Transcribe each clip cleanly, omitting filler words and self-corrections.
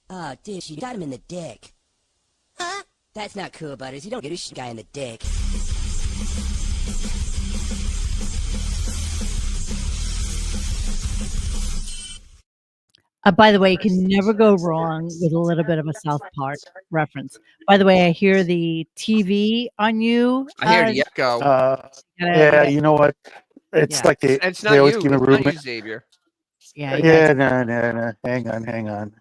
Oh, dude, she got him in the dick. Huh? That's not cool, Butters. You don't get a guy in the dick. By the way, you can never go wrong with a little bit of a South Park reference. By the way, I hear the TV on you. I hear the echo. Yeah, you know what? It's like It's not they always you. give me It's room. not you, Xavier. Yeah, no. Hang on.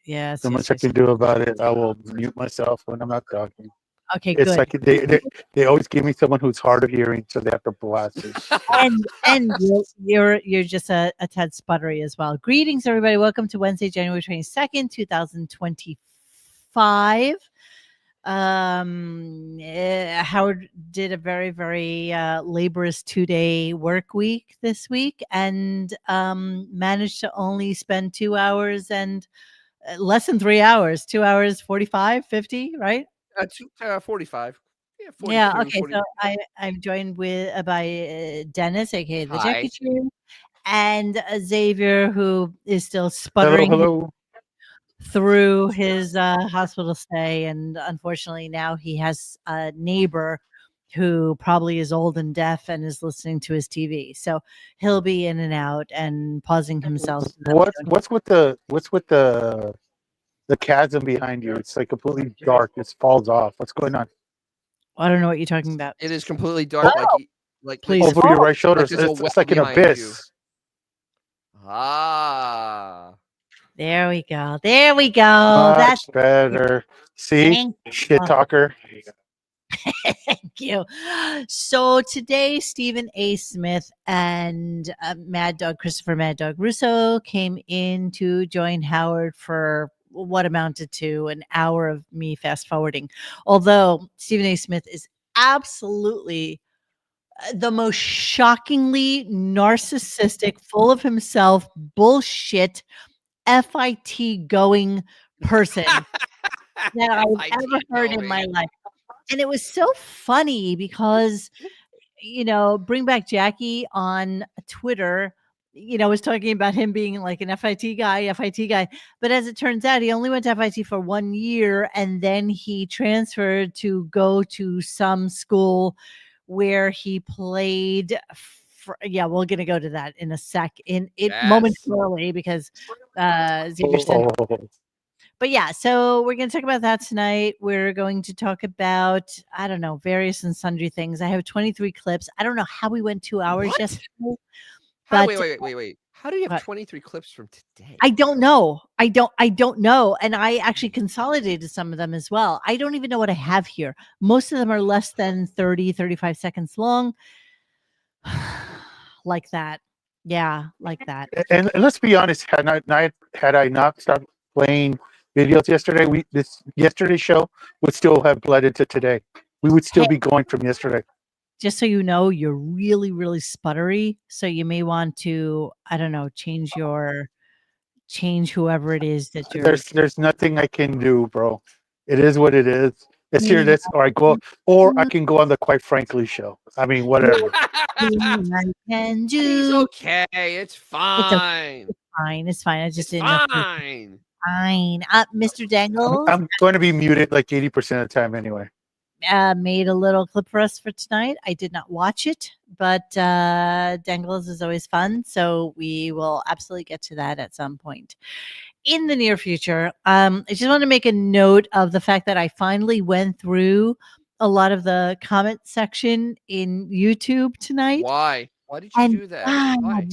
Yes. So much I can do about it. I will mute myself when I'm not talking. Okay, it's good. Like they always give me someone who's hard of hearing, so they have to blast it. and you're just a tad sputtery as well. Greetings, everybody. Welcome to Wednesday, January 22nd, 2025. Howard did a very, very laborious 2-day work week this week and managed to only spend 2 hours and less than 3 hours, 2 hours, 45, 50, right? 45. Yeah, 42, yeah, okay. 40. So I'm joined with by Dennis, aka the Hi. Jackie Tree, and Xavier, who is still sputtering Hello. through his hospital stay, and unfortunately now he has a neighbor who probably is old and deaf and is listening to his TV, so he'll be in and out and pausing himself. What's with the chasm behind you? It's like completely dark. It falls off. What's going on? I don't know what you're talking about. It is completely dark, like please. Over your right shoulder. Like it's like an abyss. Ah. There we go. There we go. That's better. See, shit talker. Thank you. So today, Stephen A. Smith and Mad Dog Russo came in to join Howard for what amounted to an hour of me fast forwarding. Although Stephen A. Smith is absolutely the most shockingly narcissistic, full of himself, bullshit, FIT going person that I've ever heard in my life. And it was so funny because, Bring Back Jackie on Twitter, was talking about him being like an FIT guy. But as it turns out, he only went to FIT for 1 year and then he transferred to go to some school where he played. We're going to go to that in a sec, momentarily, because Xavier said. But yeah, so we're going to talk about that tonight. We're going to talk about, I don't know, various and sundry things. I have 23 clips. I don't know how we went 2 hours yesterday. Wait. How do you have 23 clips from today? I don't know. I don't know. And I actually consolidated some of them as well. I don't even know what I have here. Most of them are less than 30, 35 seconds long. Like that. Yeah, like that. And let's be honest, had I not stopped playing videos yesterday, yesterday's show would still have bled into today. We would still be going from yesterday. Just so you know, you're really, really sputtery. So you may want to, I don't know, change whoever it is that you're. There's nothing I can do, bro. It is what it is. It's here, this, or I can go on the Quite Frankly show. I mean, whatever. It's okay. It's fine. It's fine. I just didn't. Fine. Fine. Mr. Dangles. I'm going to be muted like 80% of the time anyway. Made a little clip for us for tonight. I did not watch it, but Dangles is always fun, so we will absolutely get to that at some point in the near future. I just want to make a note of the fact that I finally went through a lot of the comment section in YouTube tonight. Why did you do that? Why?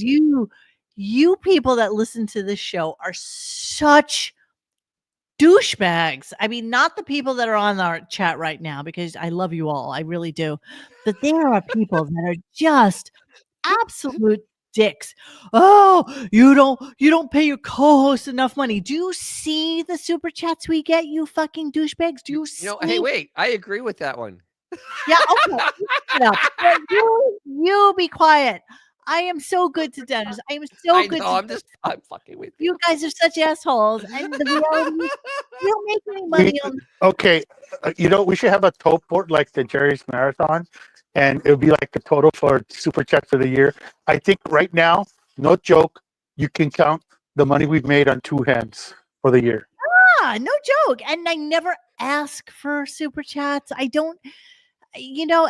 You people that listen to this show are such douchebags. I mean, not the people that are on our chat right now, because I love you all. I really do. But there are people that are just absolute dicks. Oh, you don't pay your co-host enough money. Do you see the super chats we get, you fucking douchebags? Do you see? Hey, wait. I agree with that one. Yeah, okay. You be quiet. I am so good to Dennis. I am so good. I'm fucking with you. You guys are such assholes. And the reality is, you don't make any money on. Okay, we should have a tote board like the Jerry's Marathon, and it would be like the total for super chat for the year. I think right now, no joke, you can count the money we've made on two hands for the year. Yeah, no joke. And I never ask for super chats. I don't,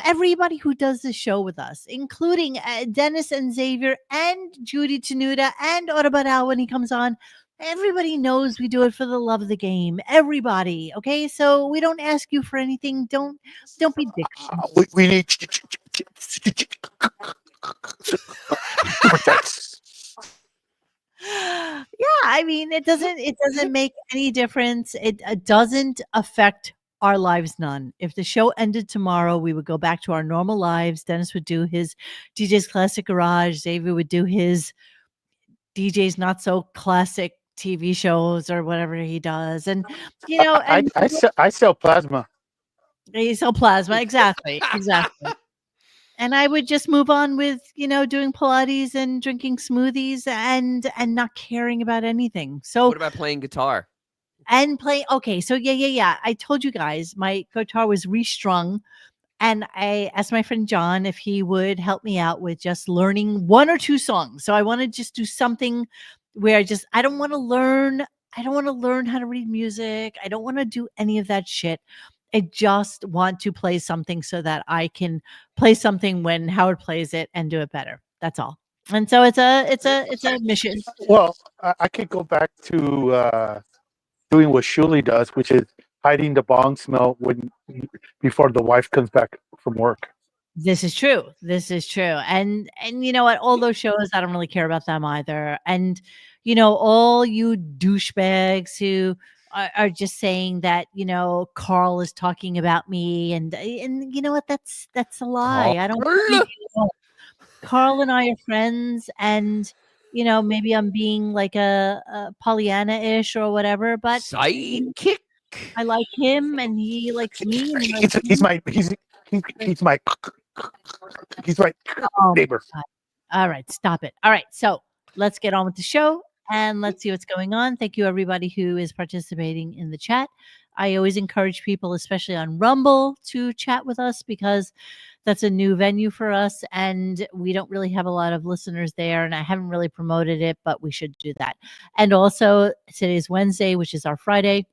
everybody who does this show with us, including Dennis and Xavier and Judy Tenuta and Autobot when he comes on, everybody knows we do it for the love of the game. Everybody, okay? So we don't ask you for anything. Don't be dicks. We need super chats. Yeah, I mean, it doesn't make any difference. It doesn't affect our lives none. If the show ended tomorrow, we would go back to our normal lives. Dennis would do his DJ's Classic Garage. Xavier would do his DJ's Not So Classic TV shows or whatever he does. And I sell plasma. he sell plasma. Exactly. And I would just move on with, doing Pilates and drinking smoothies and not caring about anything. So What about playing guitar? and play. Okay, so yeah. I told you guys my guitar was restrung, and I asked my friend John if he would help me out with just learning 1 or 2 songs. So I want to just do something where I don't want to learn how to read music. I don't want to do any of that shit. I just want to play something so that I can play something when Howard plays it and do it better. That's all. And so it's a mission. Well, I could go back to doing what Shuli does, which is hiding the bong smell before the wife comes back from work. This is true. And you know what? All those shows, I don't really care about them either. And all you douchebags who are just saying that Carl is talking about me, and you know what? That's a lie. I don't. Carl and I are friends, and maybe I'm being like a Pollyanna-ish or whatever, but Sidekick. I like him, and he likes me. And He's my neighbor. God. All right, stop it. All right, so let's get on with the show and let's see what's going on. Thank you, everybody who is participating in the chat. I always encourage people, especially on Rumble, to chat with us because that's a new venue for us, and we don't really have a lot of listeners there, and I haven't really promoted it, but we should do that. And also, today's Wednesday, which is our Friday.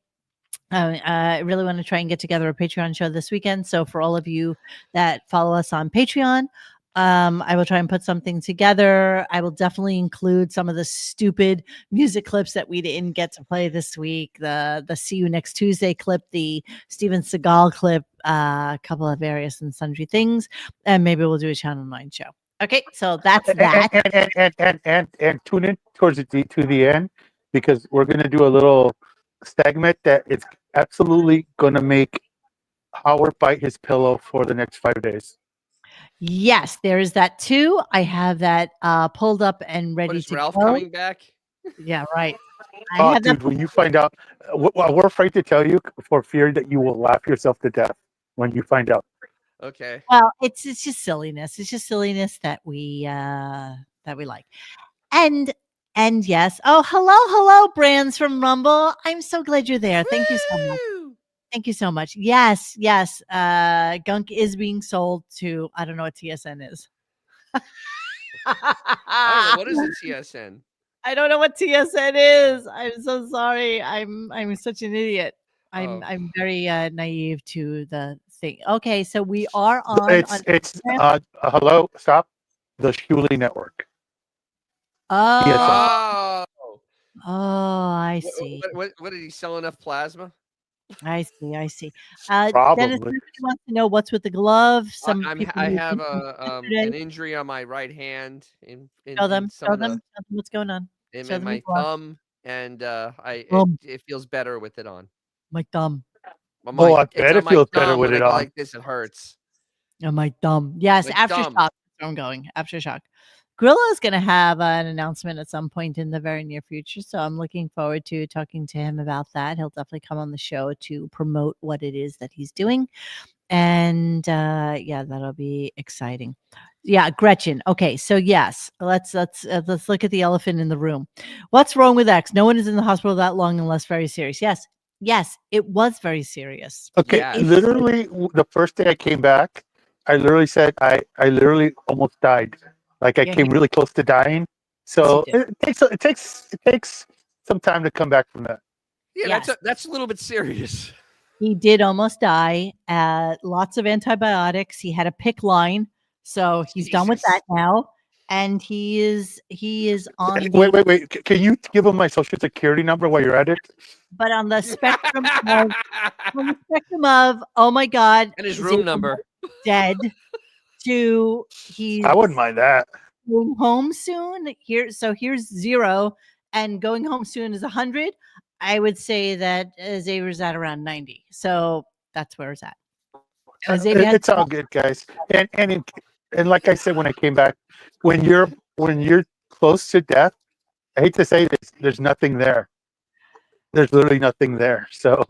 I really want to try and get together a Patreon show this weekend. So for all of you that follow us on Patreon, I will try and put something together. I will definitely include some of the stupid music clips that we didn't get to play this week. The See You Next Tuesday clip, the Steven Seagal clip, a couple of various and sundry things, and maybe we'll do a Channel 9 show. Okay, so that's that. And tune in towards to the end because we're gonna do a little segment that it's absolutely gonna make Howard bite his pillow for the next 5 days. Yes, there is that too. I have that pulled up and ready What, is to Ralph go. coming back? Yeah, right. Dude, when you find out, we're afraid to tell you for fear that you will laugh yourself to death when you find out. Okay. Well, it's just silliness. It's just silliness that we like. And yes. Oh, hello, Brands from Rumble. I'm so glad you're there. Thank you so much. Thank you so much. Yes. Gunk is being sold to, I don't know what TSN is. I don't know. What is a TSN? I don't know what TSN is. I'm so sorry. I'm such an idiot. I'm very naive to the thing. Okay, so we are on. It's hello, stop. The Shuli Network. Oh, I see. What did he sell enough plasma? I see. Probably. Dennis wants to know what's with the glove. I have an injury on my right hand. Show them what's going on. In my thumb, and it feels better with it on. My thumb. I bet it feels better with it on. Like this, it hurts. Oh, my thumb. Yes, aftershock. That's where I'm going. Aftershock. Gorilla is going to have an announcement at some point in the very near future, so I'm looking forward to talking to him about that. He'll definitely come on the show to promote what it is that he's doing, and that'll be exciting. Yeah, Gretchen. Okay, so yes, let's look at the elephant in the room. What's wrong with X? No one is in the hospital that long unless very serious. Yes, it was very serious. Okay, literally the first day I came back, I literally said I literally almost died. Like I came really close to dying. So it takes some time to come back from that. Yeah, Yes. that's a little bit serious. He did almost die. Lots of antibiotics. He had a PICC line, so he's done with that Jesus. now. And he is on the Wait. Can you give him my social security number while you're at it? but on the spectrum of oh my God, And his is room it number. dead to he's I wouldn't mind that. going home soon. Here's 0, and going home soon is 100. I would say that Xavier's at around 90. So that's where it's at. Xavier has It's all good, guys. And like I said when I came back, when you're close to death, I hate to say this, there's nothing there. There's literally nothing there. So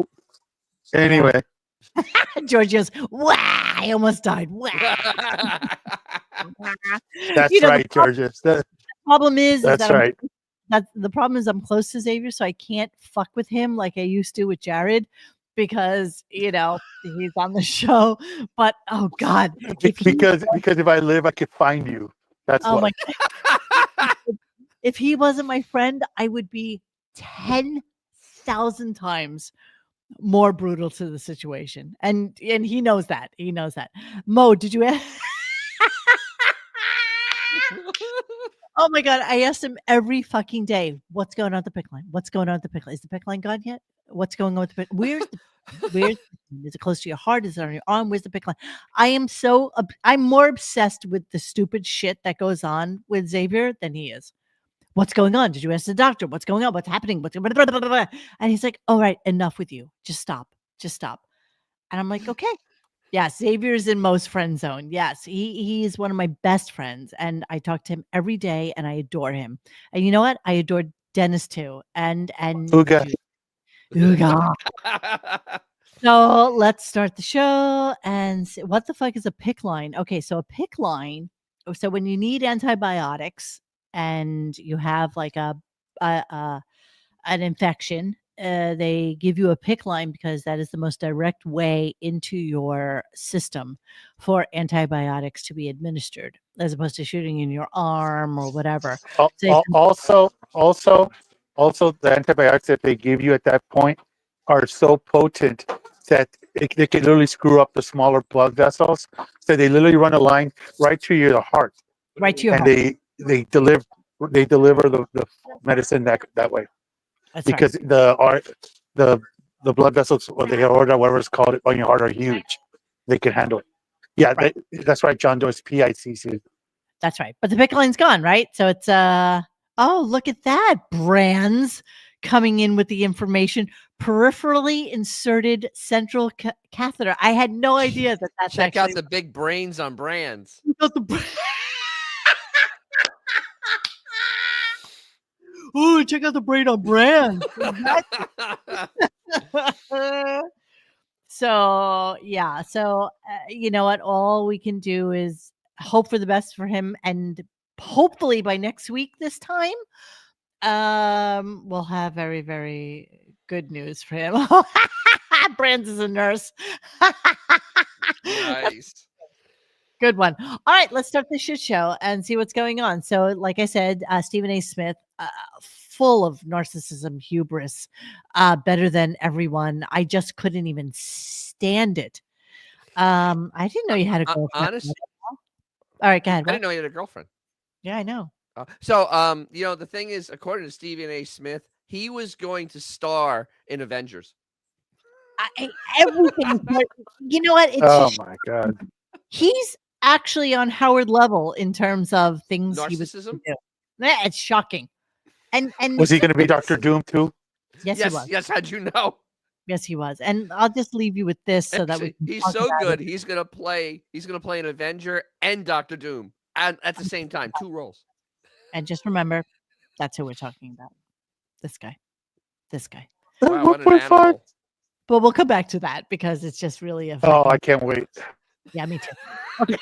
anyway, George goes, wow, I almost died. Wow. that's You know, right, Georges. problem is That's that right. the problem is I'm close to Xavier, so I can't fuck with him like I used to with Jared because he's on the show. But oh God, Because if I live, I could find you. That's oh why. my God, if he wasn't my friend, I would be 10,000 times more brutal to the situation, and he knows that. He knows that. Mo, did you? Oh my God, I asked him every fucking day, what's going on at the PICC line? What's going on at the PICC line? Is the PICC line gone yet? What's going on with the PICC? Where's is it close to your heart? Is it on your arm? Where's the PICC line? I'm more obsessed with the stupid shit that goes on with Xavier than he is. What's going on? Did you ask the doctor? What's going on? What's happening? And he's like, all right, enough with you. Just stop. And I'm like, okay. Yeah, Xavier's in Mo's friend zone. Yes, he's one of my best friends, and I talk to him every day, and I adore him. And you know what? I adore Dennis too. And Ooga. Ooga. So let's start the show and see, what the fuck is a PICC line? Okay, so a PICC line. So when you need antibiotics and you have like an infection, they give you a PICC line because that is the most direct way into your system for antibiotics to be administered, as opposed to shooting in your arm or whatever. Also, the antibiotics that they give you at that point are so potent that they can literally screw up the smaller blood vessels. So they literally run a line right to your heart, Right to your and heart. they deliver the medicine that way. That's Because the blood vessels or the aorta, whatever it's called, on your heart are huge. They can handle it. Yeah, Right. that's right, John Doe's PICC. That's right. But the PICC line's gone, right? So it's oh, look at that. Brands coming in with the information. Peripherally inserted central catheter. I had no idea that that's Check out actually the big brains on brands. Oh, check out the brain on brand. So yeah, so you know what? All we can do is hope for the best for him, and hopefully by next week, this time, we'll have very, very good news for him. Brands is a nurse. Nice. Good one. All right, let's start the shit show and see what's going on. So, like I said, Stephen A. Smith, full of narcissism, hubris, better than everyone. I just couldn't even stand it. I didn't know you had a girlfriend. Honest, all right, go ahead. I didn't know you had a girlfriend. Yeah, I know. So, the thing is, according to Stephen A. Smith, he was going to star in Avengers. Everything. You know what? It's Oh my God. He's actually on Howard level in terms of things he was Narcissism? do. Yeah, it's shocking. And Was he going to be Dr. Doom too? Yes, he was. Yes, how'd you know? Yes, he was. And I'll just leave you with this so that we can He's talk so about good. it. He's gonna play an Avenger and Doctor Doom at the same time, 2 roles. And just remember, that's who we're talking about. This guy. Wow, what an animal. But we'll come back to that because it's just really a Oh, I can't wait. Yeah, me too. Okay.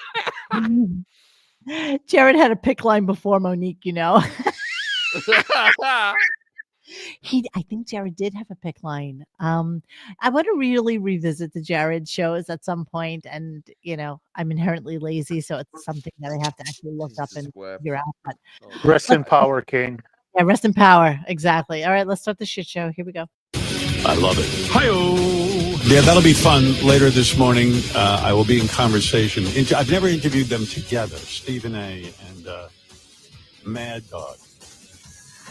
Jared had a PICC line before Monique, you know. I think Jared did have a PICC line. I want to really revisit the Jared shows at some point, and I'm inherently lazy, so it's something that I have to actually look up and figure out. But Rest in power, King. yeah, rest in power. Exactly. All right, let's start the shit show. Here we go. I love it. Hi-yo! Yeah, that'll be fun later this morning. I will be in conversation. I've never interviewed them together, Stephen A. and Mad Dog.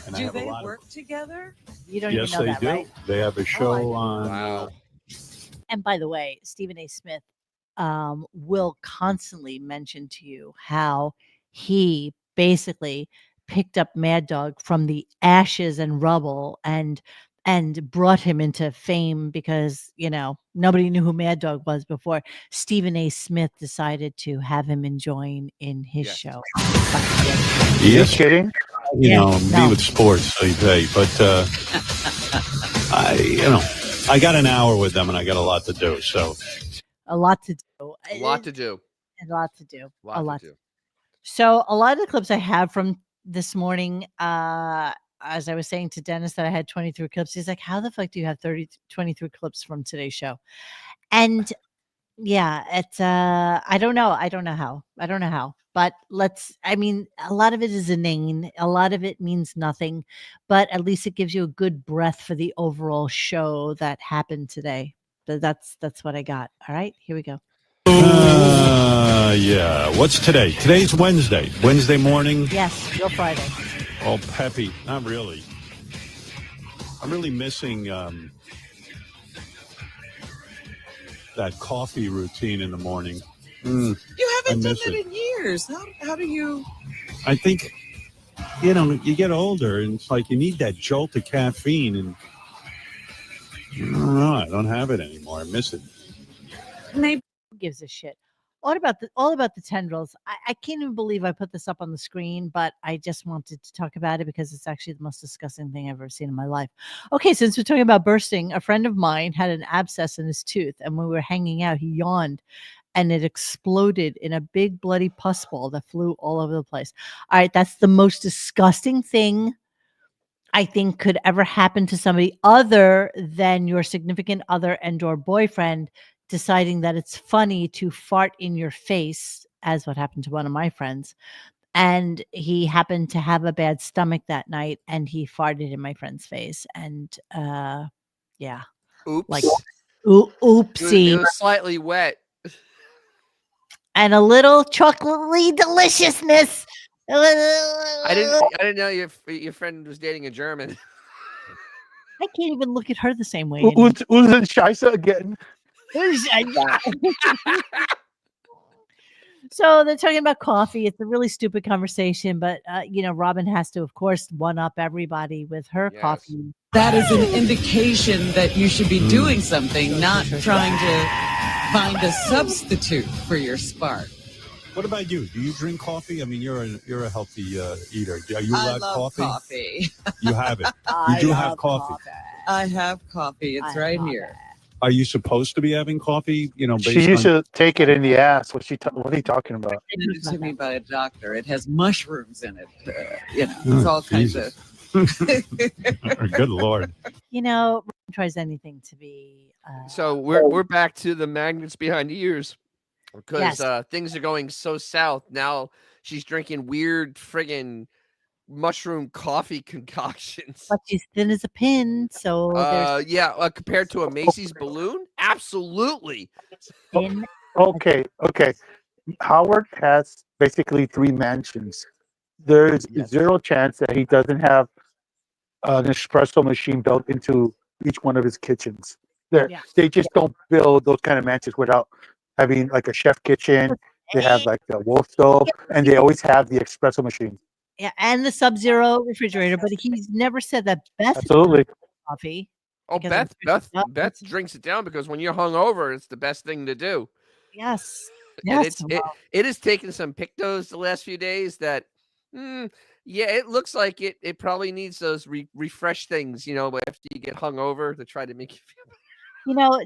And Do they work together? You don't yes, even know they that, do. right? They have a show on. Wow. And by the way, Stephen A. Smith will constantly mention to you how he basically picked up Mad Dog from the ashes and rubble and brought him into fame because, nobody knew who Mad Dog was before Stephen A. Smith decided to have him join in his Yes. show. Yes, Kidding? me with sports, they pay. But I got an hour with them, and I got a lot to do. So a lot to do. A lot to do. A lot to do. A lot to do. So a lot of the clips I have from this morning, as I was saying to Dennis that I had 23 clips, he's like, how the fuck do you have 23 clips from today's show? And yeah, it's, I don't know how, but a lot of it is inane. A lot of it means nothing, but at least it gives you a good breath for the overall show that happened today. That's what I got. All right, here we go. yeah. What's today? Today's Wednesday. Wednesday morning. Yes, real Friday. All peppy. Not really. I'm really missing that coffee routine in the morning. You haven't done miss it it. in years. How do you? I think, you get older and it's like you need that jolt of caffeine, and I don't know, I don't have it anymore. I miss it. Maybe. Who gives a shit? All about the tendrils. I can't even believe I put this up on the screen, but I just wanted to talk about it because it's actually the most disgusting thing I've ever seen in my life. Okay, since we're talking about bursting, a friend of mine had an abscess in his tooth, and when we were hanging out, he yawned, and it exploded in a big bloody pus ball that flew all over the place. All right, that's the most disgusting thing I think could ever happen to somebody other than your significant other and or boyfriend deciding that it's funny to fart in your face, as what happened to one of my friends. And he happened to have a bad stomach that night, and he farted in my friend's face. And yeah. Oops. Like, oopsie. It was slightly wet. And a little chocolatey deliciousness. I didn't know your friend was dating a German. I can't even look at her the same way. Who's in Scheisse again? So they're talking about coffee. It's a really stupid conversation, but Robin has to, of course, one up everybody with her coffee. That is an indication that you should be doing something, not trying to find a substitute for your spark. What about you? Do you drink coffee? I mean, you're a healthy eater. Are you allowed coffee? You have it. You do have coffee. I have coffee. It's right here. Are you supposed to be having coffee? Based She used to take it in the ass. What are you talking about? Handed to me by a doctor. It has mushrooms in it. It's all kinds of. Good Lord. Tries anything to be. So we're back to the magnets behind the ears because Yes. Things are going so south now. She's drinking weird friggin' mushroom coffee concoctions. But she's thin as a pin, so there's compared to a Macy's balloon, absolutely. thin. Okay. Howard has basically 3 mansions. There's zero chance that he doesn't have an espresso machine built into each one of his kitchens. They just don't build those kind of mansions without having like a chef kitchen. They have like the wolf stove, and they always have the espresso machine. Yeah, and the Sub-Zero refrigerator, but he's never said that Beth Absolutely. coffee. Oh, because Beth drinks it down because when you're hungover, it's the best thing to do. Yes. And Yes. it has taken some pictos the last few days that, it looks like it probably needs those refresh things, after you get hungover to try to make you feel better.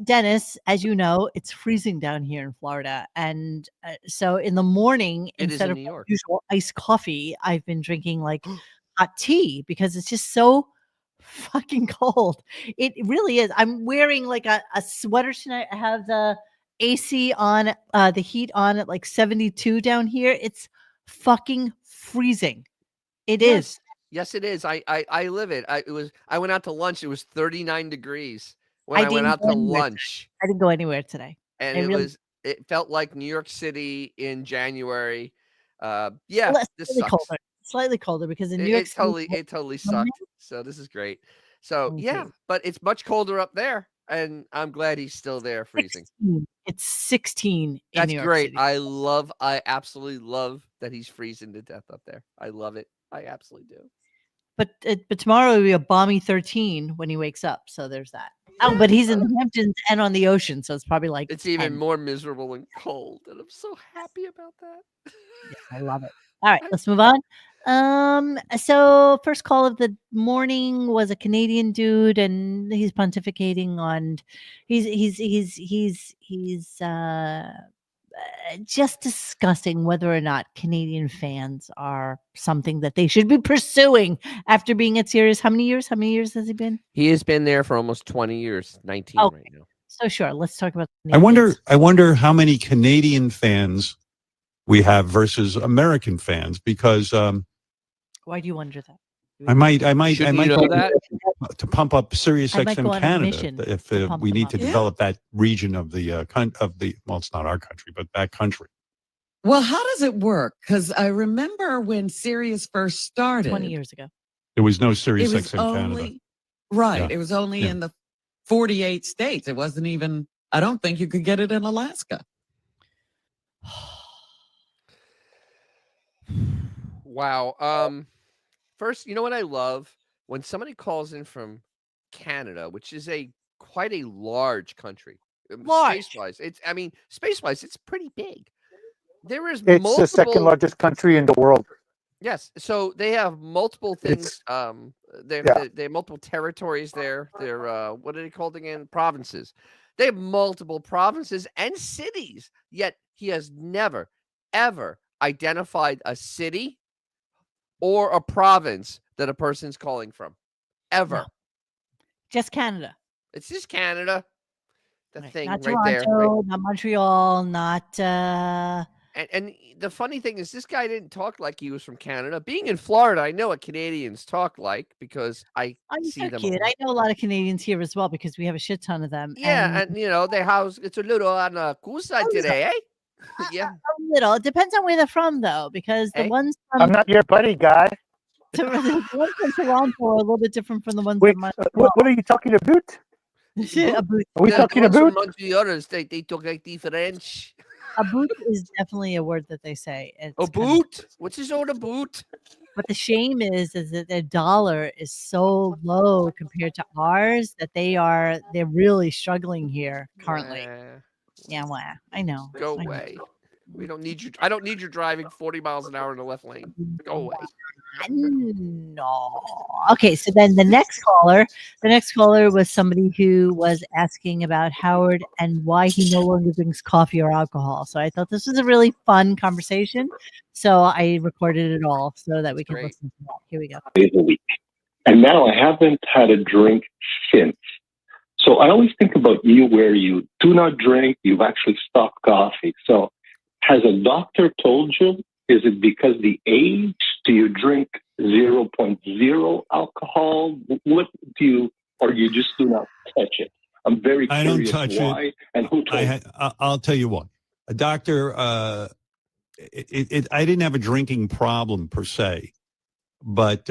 Dennis, as you know, it's freezing down here in Florida. And so in the morning, It is instead in of New York. usual iced coffee, I've been drinking like hot tea because it's just so fucking cold. It really is. I'm wearing like a sweater tonight. I have the AC on, the heat on at like 72 down here. It's fucking freezing. It is. Yes, it is. I live it. I went out to lunch. It was 39 degrees when I went didn't out go to anywhere lunch, I didn't go anywhere today. and I really it felt like New York City in January. Yeah, well, this sucks. slightly colder because in New It, York it City, totally it totally sucked. So this is great. So yeah, okay, but it's much colder up there, and I'm glad he's still there freezing. 16. It's 16 in That's New York great. City. I absolutely love that he's freezing to death up there. I love it. I absolutely do. But tomorrow will be a balmy 13 when he wakes up. So there's that. Oh, but he's in the Hamptons and on the ocean, so it's probably like It's even 10. more miserable and cold, and I'm so happy about that. I love it. All right, let's move on. So first call of the morning was a Canadian dude, and he's pontificating on he's just discussing whether or not Canadian fans are something that they should be pursuing after being at Sirius. How many years? How many years has he been? He has been there for almost 20 years, 19 Okay. right now. So sure, let's talk about. I wonder how many Canadian fans we have versus American fans, because Why do you wonder that? I might Shouldn't you know go that? to pump up Sirius I might go XM on a Canada mission if to pump we them need up. to Yeah. develop that region of the well, it's not our country, but that country. Well, how does it work? Because I remember when Sirius first started, 20 years ago. There was no it Sirius was XM Canada. only right. Yeah. It was only Yeah. in the 48 states. It wasn't even. I don't think you could get it in Alaska. Wow. First, you know what I love? When somebody calls in from Canada, which is quite a large country. Large. Space-wise. Space-wise, it's pretty big. There is It's multiple the second largest country in the world. Yes, so they have multiple things. They have multiple territories there. They're what are they called again? Provinces. They have multiple provinces and cities. Yet he has never, ever identified a city or a province that a person's calling from. Ever. No. Just Canada. It's just Canada. The Right. thing Not right there. Toronto, Right? not Montreal, not And the funny thing is, this guy didn't talk like he was from Canada. Being in Florida, I know what Canadians talk like because I see you're them. cute. I know a lot of Canadians here as well because we have a shit ton of them. Yeah, and they house it's a little on the cool side today, eh? Yeah. A little. It depends on where they're from, though, because the Hey? ones I'm from not your buddy, guy. the ones from Toronto are a little bit different from the ones Wait, in Montreal. what are you talking about? A boot. Are we talking ones about? from Montreal, they talk like the French. A boot is definitely a word that they say. It's A kind of- boot? What's his own a boot? But the shame is that their dollar is so low compared to ours that they're really struggling here currently. Nah, Yeah, well, I know. go I know. away. We don't need you. I don't need you driving 40 miles an hour in the left lane. Go away. No. Okay, so then the next caller was somebody who was asking about Howard and why he no longer drinks coffee or alcohol. So I thought this was a really fun conversation. So I recorded it all so that we can Great. listen to that. Here we go. Days a week. And now I haven't had a drink since. So I always think about you where you do not drink, you've actually stopped coffee. So has a doctor told you, is it because the age? Do you drink 0.0 alcohol? What do you, or you just do not touch it? I'm very I don't curious touch why it. and who told you. I'll tell you what. A doctor. I didn't have a drinking problem per se, but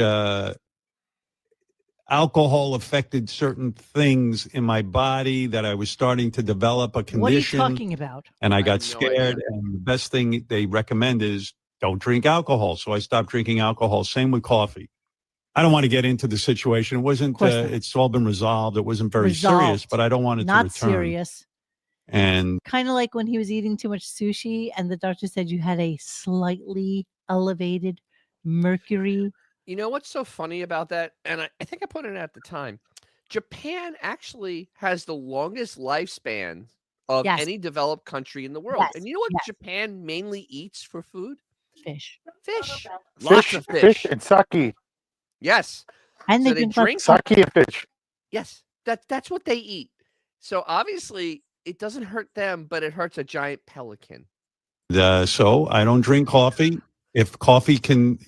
alcohol affected certain things in my body that I was starting to develop a condition. What are you talking about? And I I got have no scared. idea. And the best thing they recommend is don't drink alcohol. So I stopped drinking alcohol. Same with coffee. I don't want to get into the situation. It wasn't. course not. It's all been resolved. It wasn't very Resolved. serious, but I don't want it Not to return. serious. And Kind of like when he was eating too much sushi and the doctor said you had a slightly elevated mercury. You know what's so funny about that? And I think I put it at the time. Japan actually has the longest lifespan of Yes. any developed country in the world. Yes, And you know what yes. Japan mainly eats for food? Fish. Fish. Lots of fish. Fish and sake. Yes. And So they they drink lots drink of Sake and fish. Yes. That's what they eat. So obviously it doesn't hurt them, but it hurts a giant pelican. so I don't drink coffee. if coffee can,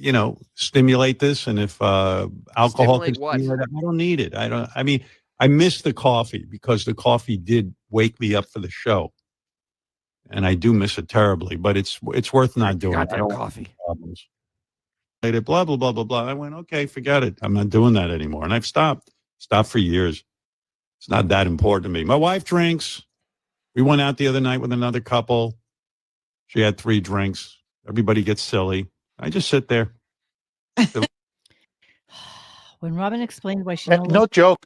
stimulate this, and if alcohol can Stimulate what? stimulate it, I don't need it. I mean, I miss the coffee because the coffee did wake me up for the show. And I do miss it terribly, but it's worth not doing. Goddamn coffee. Problems. Blah, blah, blah, blah, blah. I went, okay, forget it. I'm not doing that anymore. And I've stopped for years. It's not that important to me. My wife drinks. We went out the other night with another couple. She had 3 drinks. Everybody gets silly. I just sit there. When Robin explained why she no joke.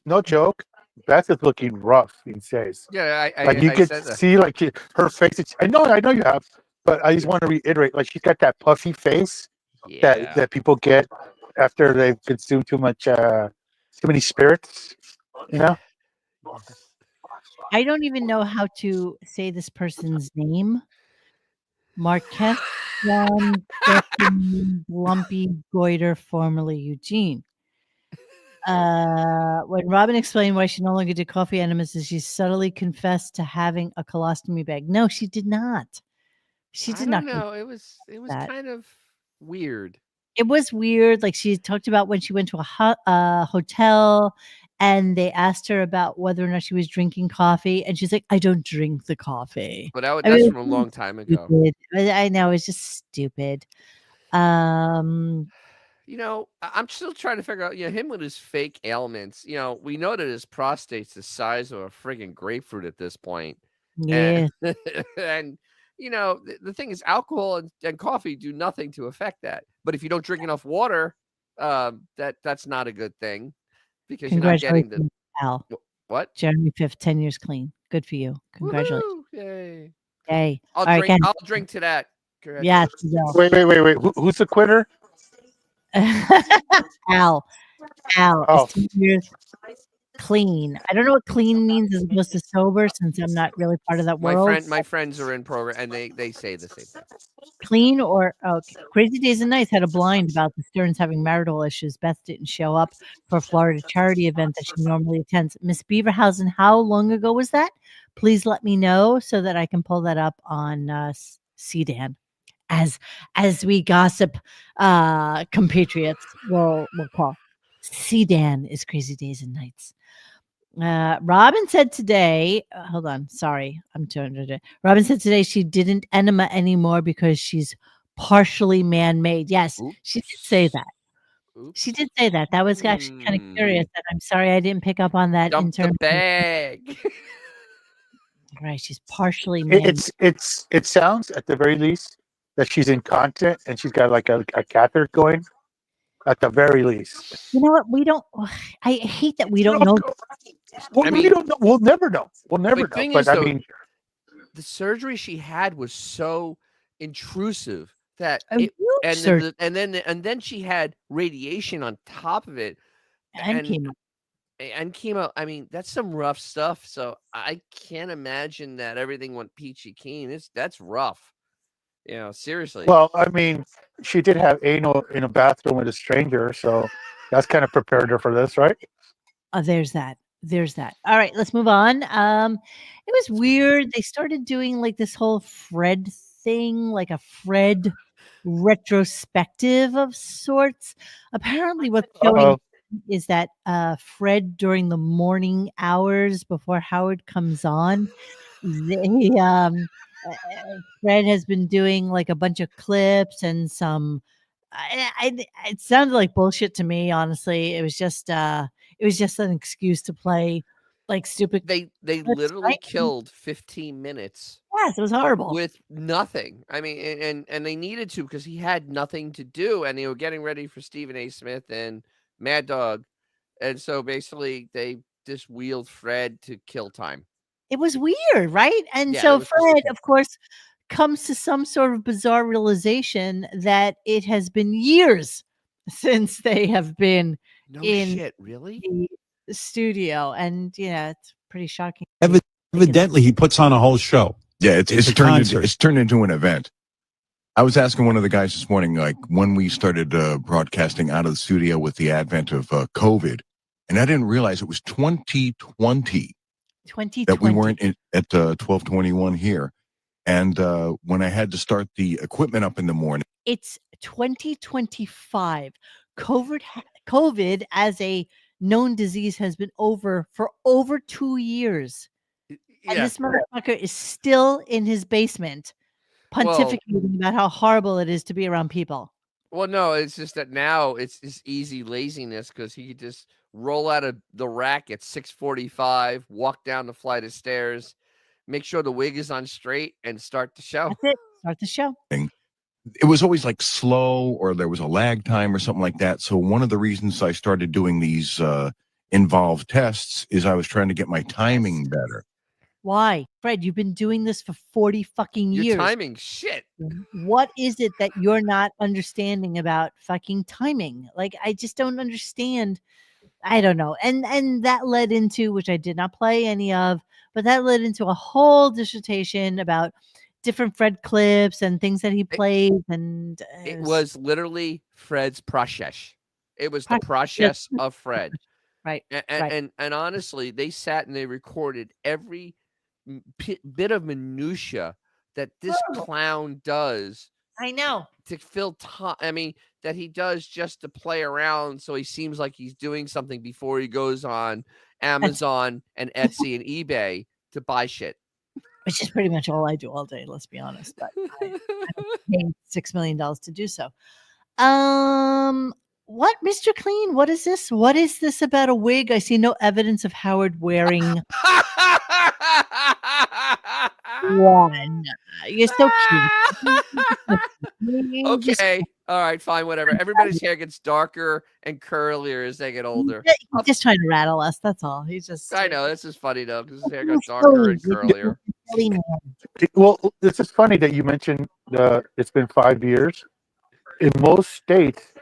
Beth is looking rough these days. Yeah, like you could see, like her face. I know you have, but I just want to reiterate, like she's got that puffy face that people get after they've consumed too many spirits. I don't even know how to say this person's name. Marquette Lumpy Goiter, formerly Eugene. When Robin explained why she no longer did coffee enemas, she subtly confessed to having a colostomy bag. No, she did not. She did not. No, it was kind of weird. It was weird. Like she talked about when she went to a hotel and they asked her about whether or not she was drinking coffee, and she's like, "I don't drink the coffee." But that's from a long time ago. I know, it's just stupid. I'm still trying to figure out, him with his fake ailments. We know that his prostate's the size of a friggin' grapefruit at this point. Yeah. And the thing is, alcohol and coffee do nothing to affect that. But if you don't drink enough water, that's not a good thing, because you're not getting the Al. What? January 5th, 10 years clean. Good for you. Congratulations. Yay. Yay. I'll drink to that. Yes. Wait. Who's the quitter? Al. Oh. 10 years clean. I don't know what clean means as opposed to sober, since I'm not really part of that world. My friends are in program, and they say the same thing. Clean or Crazy Days and Nights had a blind about the Stearns having marital issues. Beth didn't show up for a Florida charity event that she normally attends. Miss Beaverhausen, how long ago was that? Please let me know so that I can pull that up on CDAN. As we gossip, compatriots will call. CDAN is Crazy Days and Nights. Robin said today, hold on, sorry, I'm turning it. Robin said today she didn't enema anymore because she's partially man-made. Yes, oops. She did say that. Oops. She did say that. That was actually kind of curious. And I'm sorry I didn't pick up on that. Dump the bag. Right, she's partially man-made. It sounds at the very least that she's incontinent and she's got like a catheter going. At the very least. You know what? We don't. I hate that we don't know. Well, we don't know. We'll never know. We'll never know. But I mean, the surgery she had was so intrusive that and then she had radiation on top of it, and chemo. I mean, that's some rough stuff. So I can't imagine that everything went peachy keen. That's rough. Seriously. Well, I mean, she did have anal in a bathroom with a stranger, so that's kind of prepared her for this, right? There's that. All right, let's move on. It was weird. They started doing like this whole Fred thing, like a Fred retrospective of sorts. Apparently, what's going is that Fred, during the morning hours before Howard comes on, Fred has been doing like a bunch of clips and some. It sounded like bullshit to me. Honestly, it was just an excuse to play like stupid. They literally killed 15 minutes. Yes, it was horrible with nothing. I mean, and they needed to because he had nothing to do, and they were getting ready for Stephen A. Smith and Mad Dog, and so basically they just wheeled Fred to kill time. It was weird, right? And so Fred, of course, comes to some sort of bizarre realization that it has been years since they have been really? the studio. And, it's pretty shocking. Evidently, he puts on a whole show. Yeah, it's turned into an event. I was asking one of the guys this morning, like when we started broadcasting out of the studio with the advent of COVID, and I didn't realize it was 2020. That we weren't at 1221 here. And when I had to start the equipment up in the morning. It's 2025. COVID as a known disease has been over for over 2 years. And Yeah. this motherfucker is still in his basement pontificating about how horrible it is to be around people. Well, no, it's just that now it's just easy laziness because he could just roll out of the rack at 6:45, walk down the flight of stairs, make sure the wig is on straight, and start the show. That's it. Start the show. It was always like slow, or there was a lag time or something like that. So one of the reasons I started doing these involved tests is I was trying to get my timing better. Why? Fred, you've been doing this for 40 fucking years. Your timing, shit. What is it that you're not understanding about fucking timing? Like, I just don't understand. I don't know. And that led into, which I did not play any of, but that led into a whole dissertation about different Fred clips and things that he played. And It was literally Fred's process. It was the process of Fred. Right. And honestly, they sat and they recorded every bit of minutia that this clown does. I know. To fill time. I mean, that he does just to play around so he seems like he's doing something before he goes on Amazon and Etsy and eBay to buy shit. Which is pretty much all I do all day, let's be honest. But I paid $6 million to do so. What, Mr. Clean? What is this? What is this about a wig? I see no evidence of Howard wearing one. You're so cute. Okay. All right, fine, whatever. Everybody's hair gets darker and curlier as they get older. He's just trying to rattle us. That's all. He's just. I know. This is funny, though, because his hair got darker and curlier. Well, this is funny that you mentioned it's been 5 years. In most states,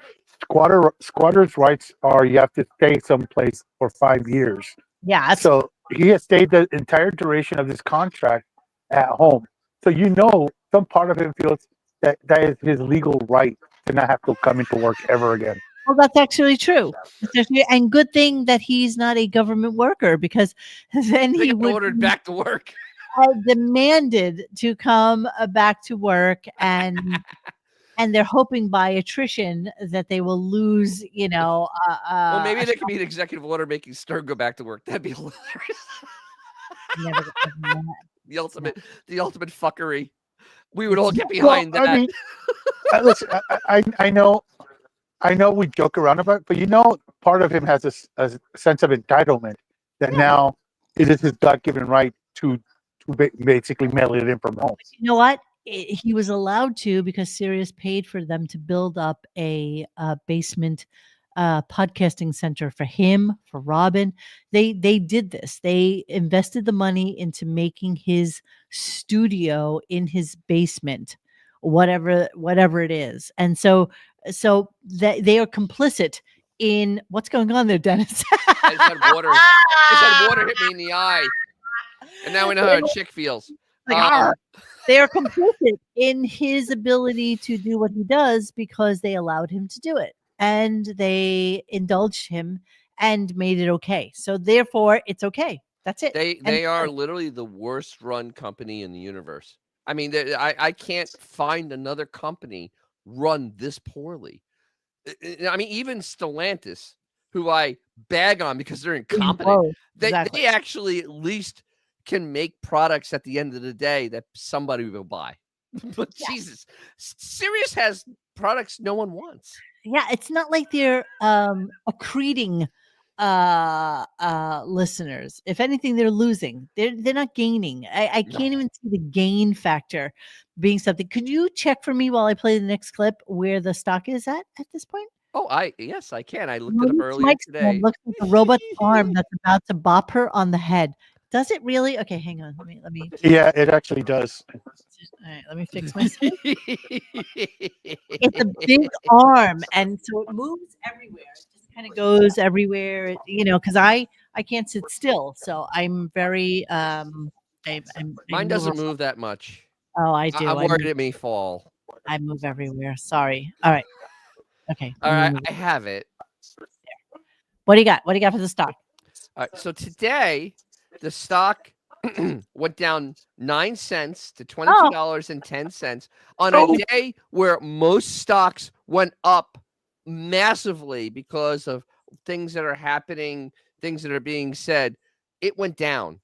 squatters' rights are you have to stay someplace for 5 years. Yeah. So he has stayed the entire duration of his contract at home. So some part of him feels that is his legal right to not have to come into work ever again. Well, that's actually true. And good thing that he's not a government worker, because then he would ordered back to work. Demanded to come back to work, and they're hoping by attrition that they will lose, well, maybe there could be an executive order making Stern go back to work. That'd be hilarious. The ultimate fuckery. We would all get behind that. I mean, listen, I know we joke around about it, but part of him has a sense of entitlement that now it is his God-given right to basically mail it in from home. You know what? He was allowed to because Sirius paid for them to build up a basement podcasting center for him, for Robin. They did this. They invested the money into making his studio in his basement, whatever it is. And so that they are complicit in what's going on there, Dennis. I just had water. I just had water hit me in the eye. And now we know how a chick feels. They are complicit in his ability to do what he does because they allowed him to do it. And they indulged him and made it okay. So therefore, it's okay. That's it. They are literally the worst run company in the universe. I mean, I can't find another company run this poorly. I mean, even Stellantis, who I bag on because they're incompetent, they actually at least can make products at the end of the day that somebody will buy. But Jesus, Sirius has products no one wants. Yeah, it's not like they're accreting listeners. If anything, they're losing. They're not gaining. I can't even see the gain factor being something. Could you check for me while I play the next clip where the stock is at this point? Oh, yes, I can. I looked it up earlier today. Looks like a robot's arm that's about to bop her on the head. Does it really? Okay, hang on. Let me. Yeah, it actually does. All right, let me fix myself. It's a big arm, and so it moves everywhere. It just kind of goes everywhere, because I can't sit still, so I'm very I'm Mine doesn't move that much. Oh, I do. I'm worried it may fall. I move everywhere. Sorry. All right. Okay. All right, I have it. What do you got? What do you got for the stock? All right, so today the stock went down 9 cents to Oh. $22.10 on a day where most stocks went up massively because of things that are happening, things that are being said. It went down.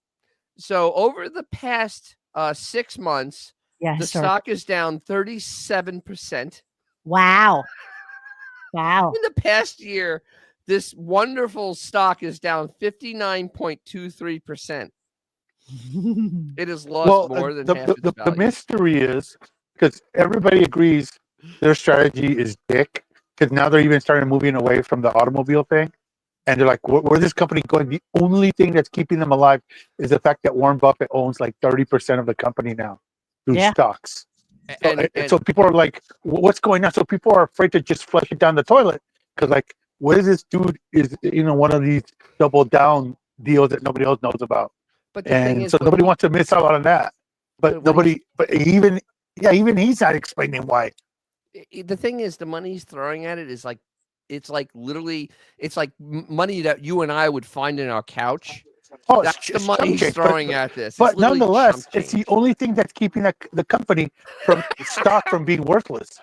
So over the past 6 months, Yeah, the sorry. stock is down 37%. Wow. Wow. In the past year, this wonderful stock is down 59.23%. It has lost more than half its the value. mystery is because everybody agrees their strategy is dick. Because now they're even starting moving away from the automobile thing, and they're like, "Where is this company going?" The only thing that's keeping them alive is the fact that Warren Buffett owns like 30% of the company now through Yeah. stocks. So, And so people are like, "What's going on?" So people are afraid to just flush it down the toilet because, like, what is this dude? Is one of these double down deals that nobody else knows about? but the thing And is, so nobody wants to miss out on that. But but what nobody, but even he's not explaining why. the thing is, the money he's throwing at it is like, it's like literally, it's like money that you and I would find in our couch. Oh, That's the it's money chump he's change, throwing at this. It's but literally nonetheless, chump it's the change. only thing that's keeping the company from stock from being worthless.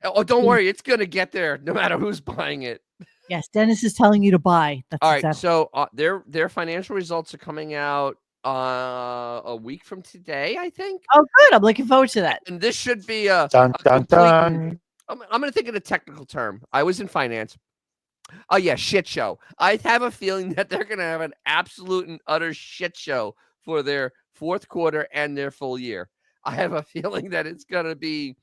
Oh, don't worry, it's gonna get there no matter who's buying it. Yes, Dennis is telling you to buy. That's All right, exactly. so their financial results are coming out a week from today, I think. Oh, good. I'm looking forward to that. And this should be a Dun dun complete. dun. I'm going to think of a technical term. I was in finance. Oh yeah, shit show. I have a feeling that they're going to have an absolute and utter shit show for their fourth quarter and their full year. I have a feeling that it's going to be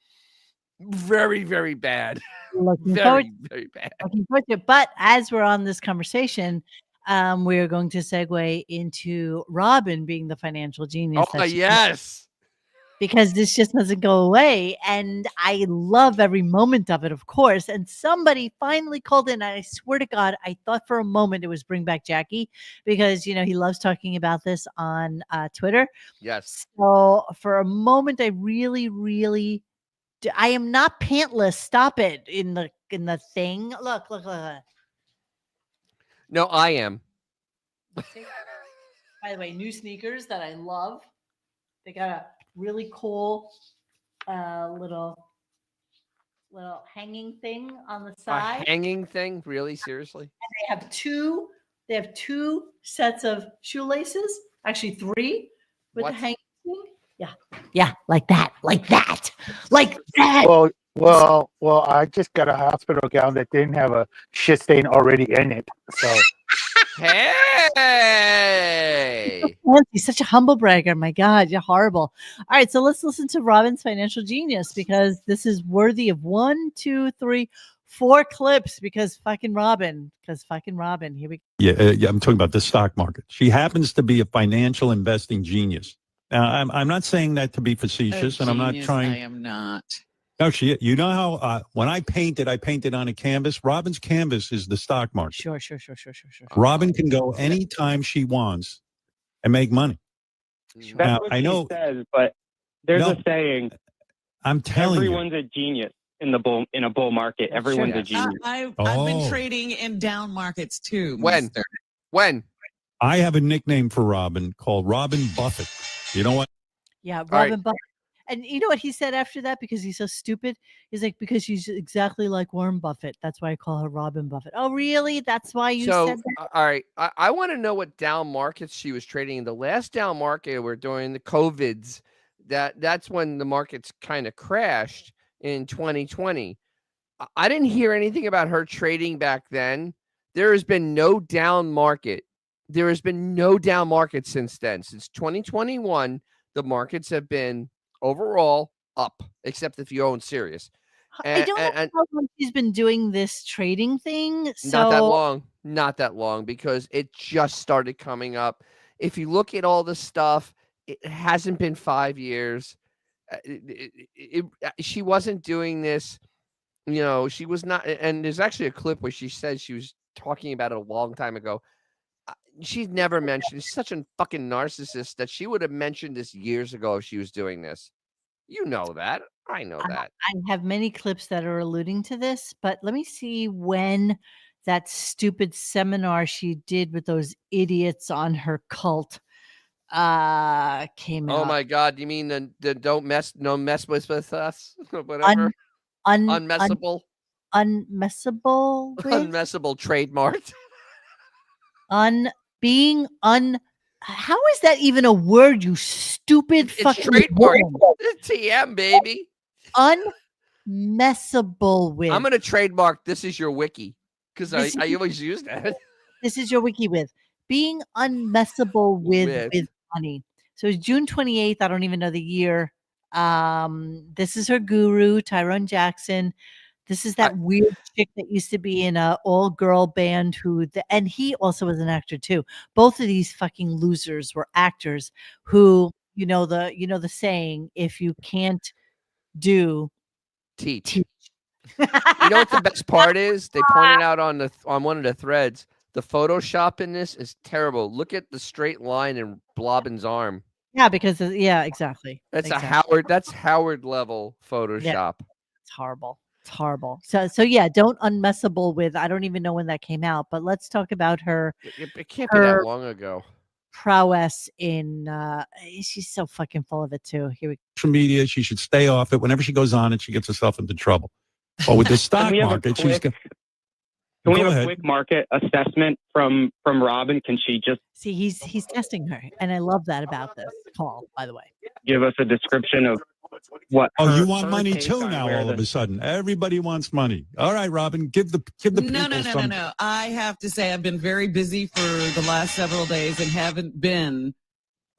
very, very bad. Looking Very, forward, very bad. looking forward to it. But as we're on this conversation, we are going to segue into Robin being the financial genius. Oh that she is, yes. because this just doesn't go away. And I love every moment of it, of course. And somebody finally called in. And I swear to God, I thought for a moment it was Bring Back Jackie, because, he loves talking about this on Twitter. Yes. So for a moment, I really, really, I am not pantless. Stop it in the thing. Look. No, I am. By the way, new sneakers that I love. They got a really cool little hanging thing on the side. A hanging thing? Really? Seriously? And they have two sets of shoelaces. Actually, three with the hanging thing. Yeah, like that. Well, I just got a hospital gown that didn't have a shit stain already in it. So hey, he's such a humble bragger. My God, you're horrible. All right, so let's listen to Robin's financial genius, because this is worthy of 1, 2, 3, 4 clips. Because fucking Robin. Here we go. Yeah, I'm talking about the stock market. She happens to be a financial investing genius. Now, I'm not saying that to be facetious, and I'm not trying. I am not. No, you know how when I painted on a canvas. Robin's canvas is the stock market. Sure. Robin can go anytime she wants and make money. That's Now, what I know. she says, but there's a saying. I'm telling everyone's a genius in a bull market. Everyone's a genius. I've been trading in down markets too. When? I have a nickname for Robin called Robin Buffett. You know what? Yeah, Robin Buffett. And you know what he said after that? Because he's so stupid. He's like, because she's exactly like Warren Buffett. That's why I call her Robin Buffett. Oh, really? That's why you said that? All right. I want to know what down markets she was trading in. The last down market were during the COVIDs. That's when the markets kind of crashed in 2020. I didn't hear anything about her trading back then. There has been no down market. There has been no down market since then. Since 2021, the markets have been overall up, except if you own Sirius. I don't know how long she's been doing this trading thing. So Not that long, because it just started coming up. If you look at all the stuff, it hasn't been 5 years. She wasn't doing this. She was not. And there's actually a clip where she said she was talking about it a long time ago. She's never mentioned. She's such a fucking narcissist that she would have mentioned this years ago if she was doing this. You know that. I know that. I have many clips that are alluding to this, but let me see when that stupid seminar she did with those idiots on her cult. came Oh out. my God! You mean the don't mess with us? Whatever. Unmessable. Unmessable with Unmessable trademarked. being how is that even a word, you stupid It's fucking trademarked. moron? It's TM, baby. Unmessable with. I'm gonna trademark. This is your wiki because I This always use that. This is your wiki with being unmessable with With. money. So it's June 28th. I don't even know the year. This is her guru, Tyrone Jackson. This is that weird chick that used to be in a all-girl band and he also was an actor too. Both of these fucking losers were actors who, the saying, if you can't do, Teach. You know what the best part is? They pointed out on one of the threads. The Photoshop in this is terrible. Look at the straight line in Blobbin's arm. Yeah, because exactly. That's exactly. That's Howard level Photoshop. Yeah, it's horrible. It's horrible. So yeah, don't unmessable with. I don't even know when that came out, but let's talk about her. It can't be that long ago. Prowess in. She's so fucking full of it too. Here we go. Social media, she should stay off it. Whenever she goes on it, she gets herself into trouble. But with the stock market, she's got. Can we have a quick market assessment from Robin? Can she just see? He's testing her, and I love that about this call. By the way, give us a description of what? Oh, you want money too now? All of a sudden, everybody wants money. All right, Robin, give the people No. I have to say, I've been very busy for the last several days and haven't been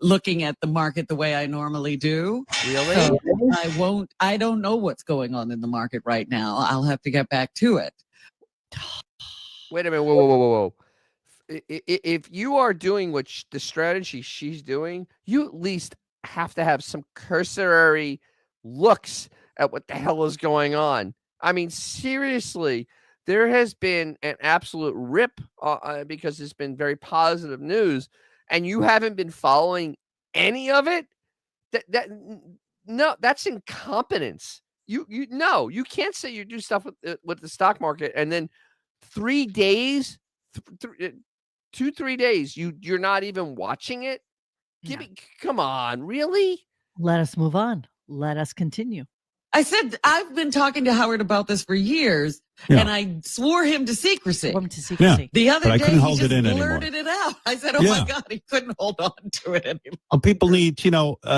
looking at the market the way I normally do. Really? So I don't know what's going on in the market right now. I'll have to get back to it. Wait a minute. Whoa. If you are doing the strategy she's doing, you at least have to have some cursory looks at what the hell is going on. I mean, seriously, there has been an absolute rip because it's been very positive news, and you haven't been following any of it. No, that's incompetence. You can't say you do stuff with the stock market and then 3 days, 2-3 days, you're not even watching it. Come on, really? Let us move on. Let us continue. I said I've been talking to Howard about this for years, and I swore him to secrecy. Yeah, the other but day, I couldn't hold he it just in anymore. blurted it out. I said, "Oh my God, he couldn't hold on to it anymore." People need,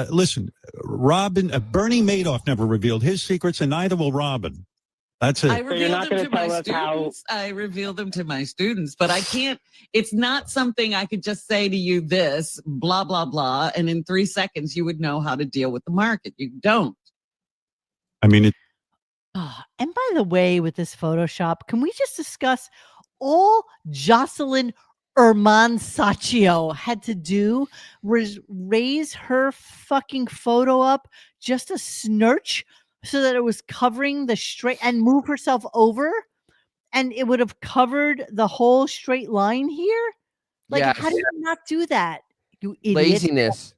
listen. Bernie Madoff never revealed his secrets, and neither will Robin. That's it. I revealed them to my students. I revealed them to my students, but I can't. It's not something I could just say to you. This blah blah blah, and in 3 seconds you would know how to deal with the market. You don't. I mean, and by the way, with this Photoshop, can we just discuss all Jocelyn Sacchio had to do was raise her fucking photo up just a snurch so that it was covering the straight and move herself over and it would have covered the whole straight line here? Like, how do you not do that? You idiot. Laziness.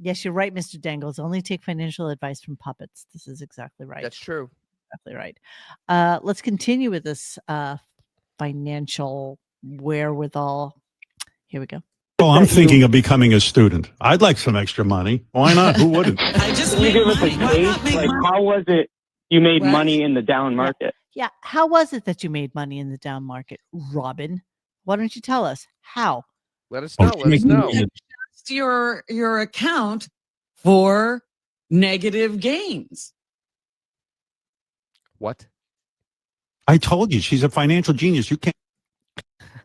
Yes, you're right, Mr. Dangles. Only take financial advice from puppets. This is exactly right. That's true. Exactly right. Let's continue with this financial wherewithal. Here we go. Oh, I'm thinking of becoming a student. I'd like some extra money. Why not? Who wouldn't? I just Can you give us a case? Like, how was it you made money in the down market? Yeah. How was it that you made money in the down market, Robin? Why don't you tell us how? Let us know. Let us know. Your account for negative gains. What? I told you she's a financial genius. You can't.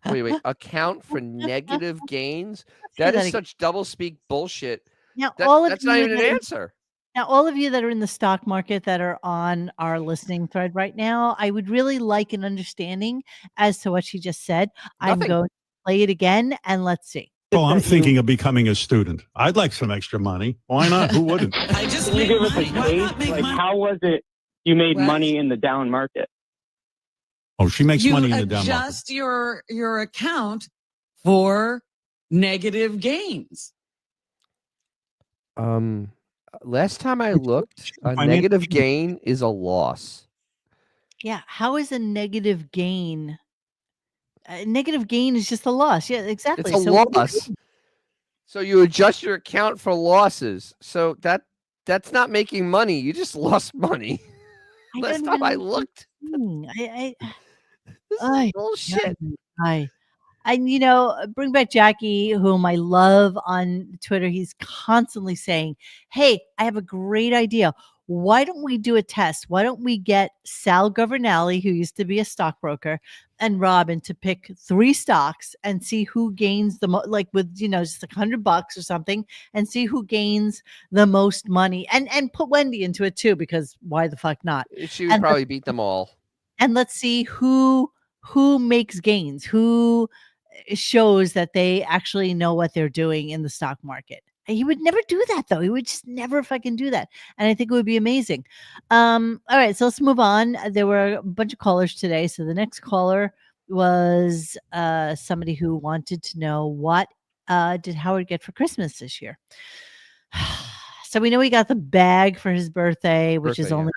Wait. Account for negative gains? That is such doublespeak bullshit. Now, that's not even an answer. Now, all of you that are in the stock market that are on our listening thread right now, I would really like an understanding as to what she just said. I'm going to play it again and let's see. Oh, I'm thinking of becoming a student. I'd like some extra money. Why not? Who wouldn't? I just Can you give us a case? Like, how was it you made money in the down market? Oh, she makes money in the down market. You adjust your account for negative gains. Last time I looked, a negative gain is a loss. Yeah. How is a negative gain? A negative gain is just a loss. Yeah, exactly. It's a loss. So you adjust your account for losses. So that's not making money. You just lost money. Last time I looked. This is bullshit. And bring back Jackie, whom I love on Twitter. He's constantly saying, "Hey, I have a great idea. Why don't we do a test? Why don't we get Sal Governale, who used to be a stockbroker, and Robin to pick 3 stocks and see who gains the most, like with just like $100 or something, and see who gains the most money, and put Wendy into it too, because why the fuck not? She would probably beat them all. And let's see who makes gains, who shows that they actually know what they're doing in the stock market." He would never do that, though. He would just never fucking do that. And I think it would be amazing. All right, so let's move on. There were a bunch of callers today. So the next caller was somebody who wanted to know, what did Howard get for Christmas this year? So we know he got the bag for his birthday, which is only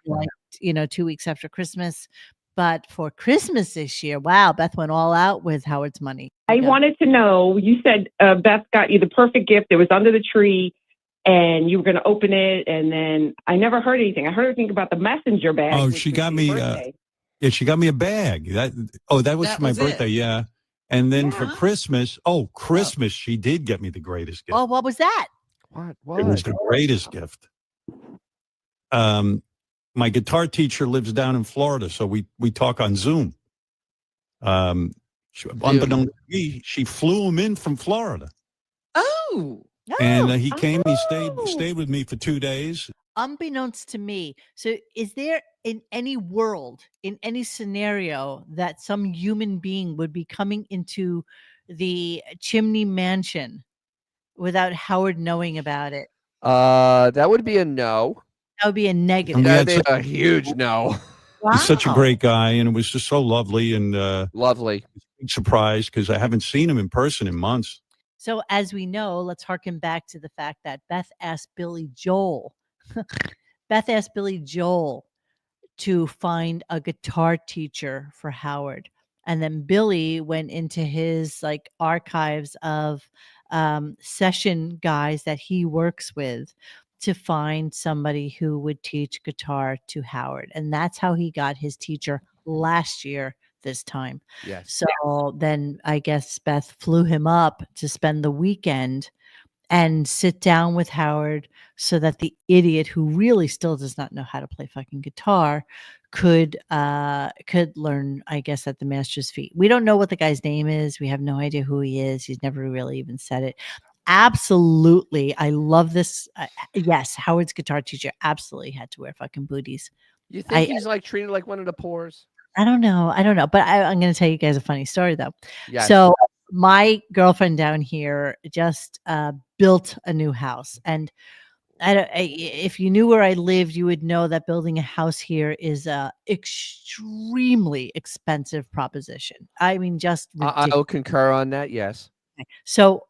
2 weeks after Christmas. But for Christmas this year, wow, Beth went all out with Howard's money. I wanted to know, you said Beth got you the perfect gift. It was under the tree and you were going to open it. And then I never heard anything. I heard anything about the messenger bag. Oh, she got me. She got me a bag. That was for my birthday. Yeah. And then for Christmas, she did get me the greatest gift. Oh, what was that? What? It was the greatest gift. My guitar teacher lives down in Florida, so we talk on Zoom. Unbeknownst to me, she flew him in from Florida. Oh. And he came, he stayed with me for 2 days. Unbeknownst to me. So is there in any world, in any scenario, that some human being would be coming into the chimney mansion without Howard knowing about it? That would be a no. That would be a negative. That would be a huge no. Wow. He's such a great guy, and it was just so lovely and lovely. Surprise, because I haven't seen him in person in months. So as we know, let's harken back to the fact that Beth asked Billy Joel. Beth asked Billy Joel to find a guitar teacher for Howard. And then Billy went into his archives of session guys that he works with to find somebody who would teach guitar to Howard. And that's how he got his teacher last year this time. Yes. So then I guess Beth flew him up to spend the weekend and sit down with Howard so that the idiot, who really still does not know how to play fucking guitar, could learn, I guess, at the master's feet. We don't know what the guy's name is. We have no idea who he is. He's never really even said it. Absolutely. I love this. Yes, Howard's guitar teacher absolutely had to wear fucking booties. You think he's treated like one of the poors? I don't know. But I'm going to tell you guys a funny story, though. Yes. So my girlfriend down here just built a new house. And if you knew where I lived, you would know that building a house here is a extremely expensive proposition. I mean, just ridiculous. I'll concur on that. Yes. So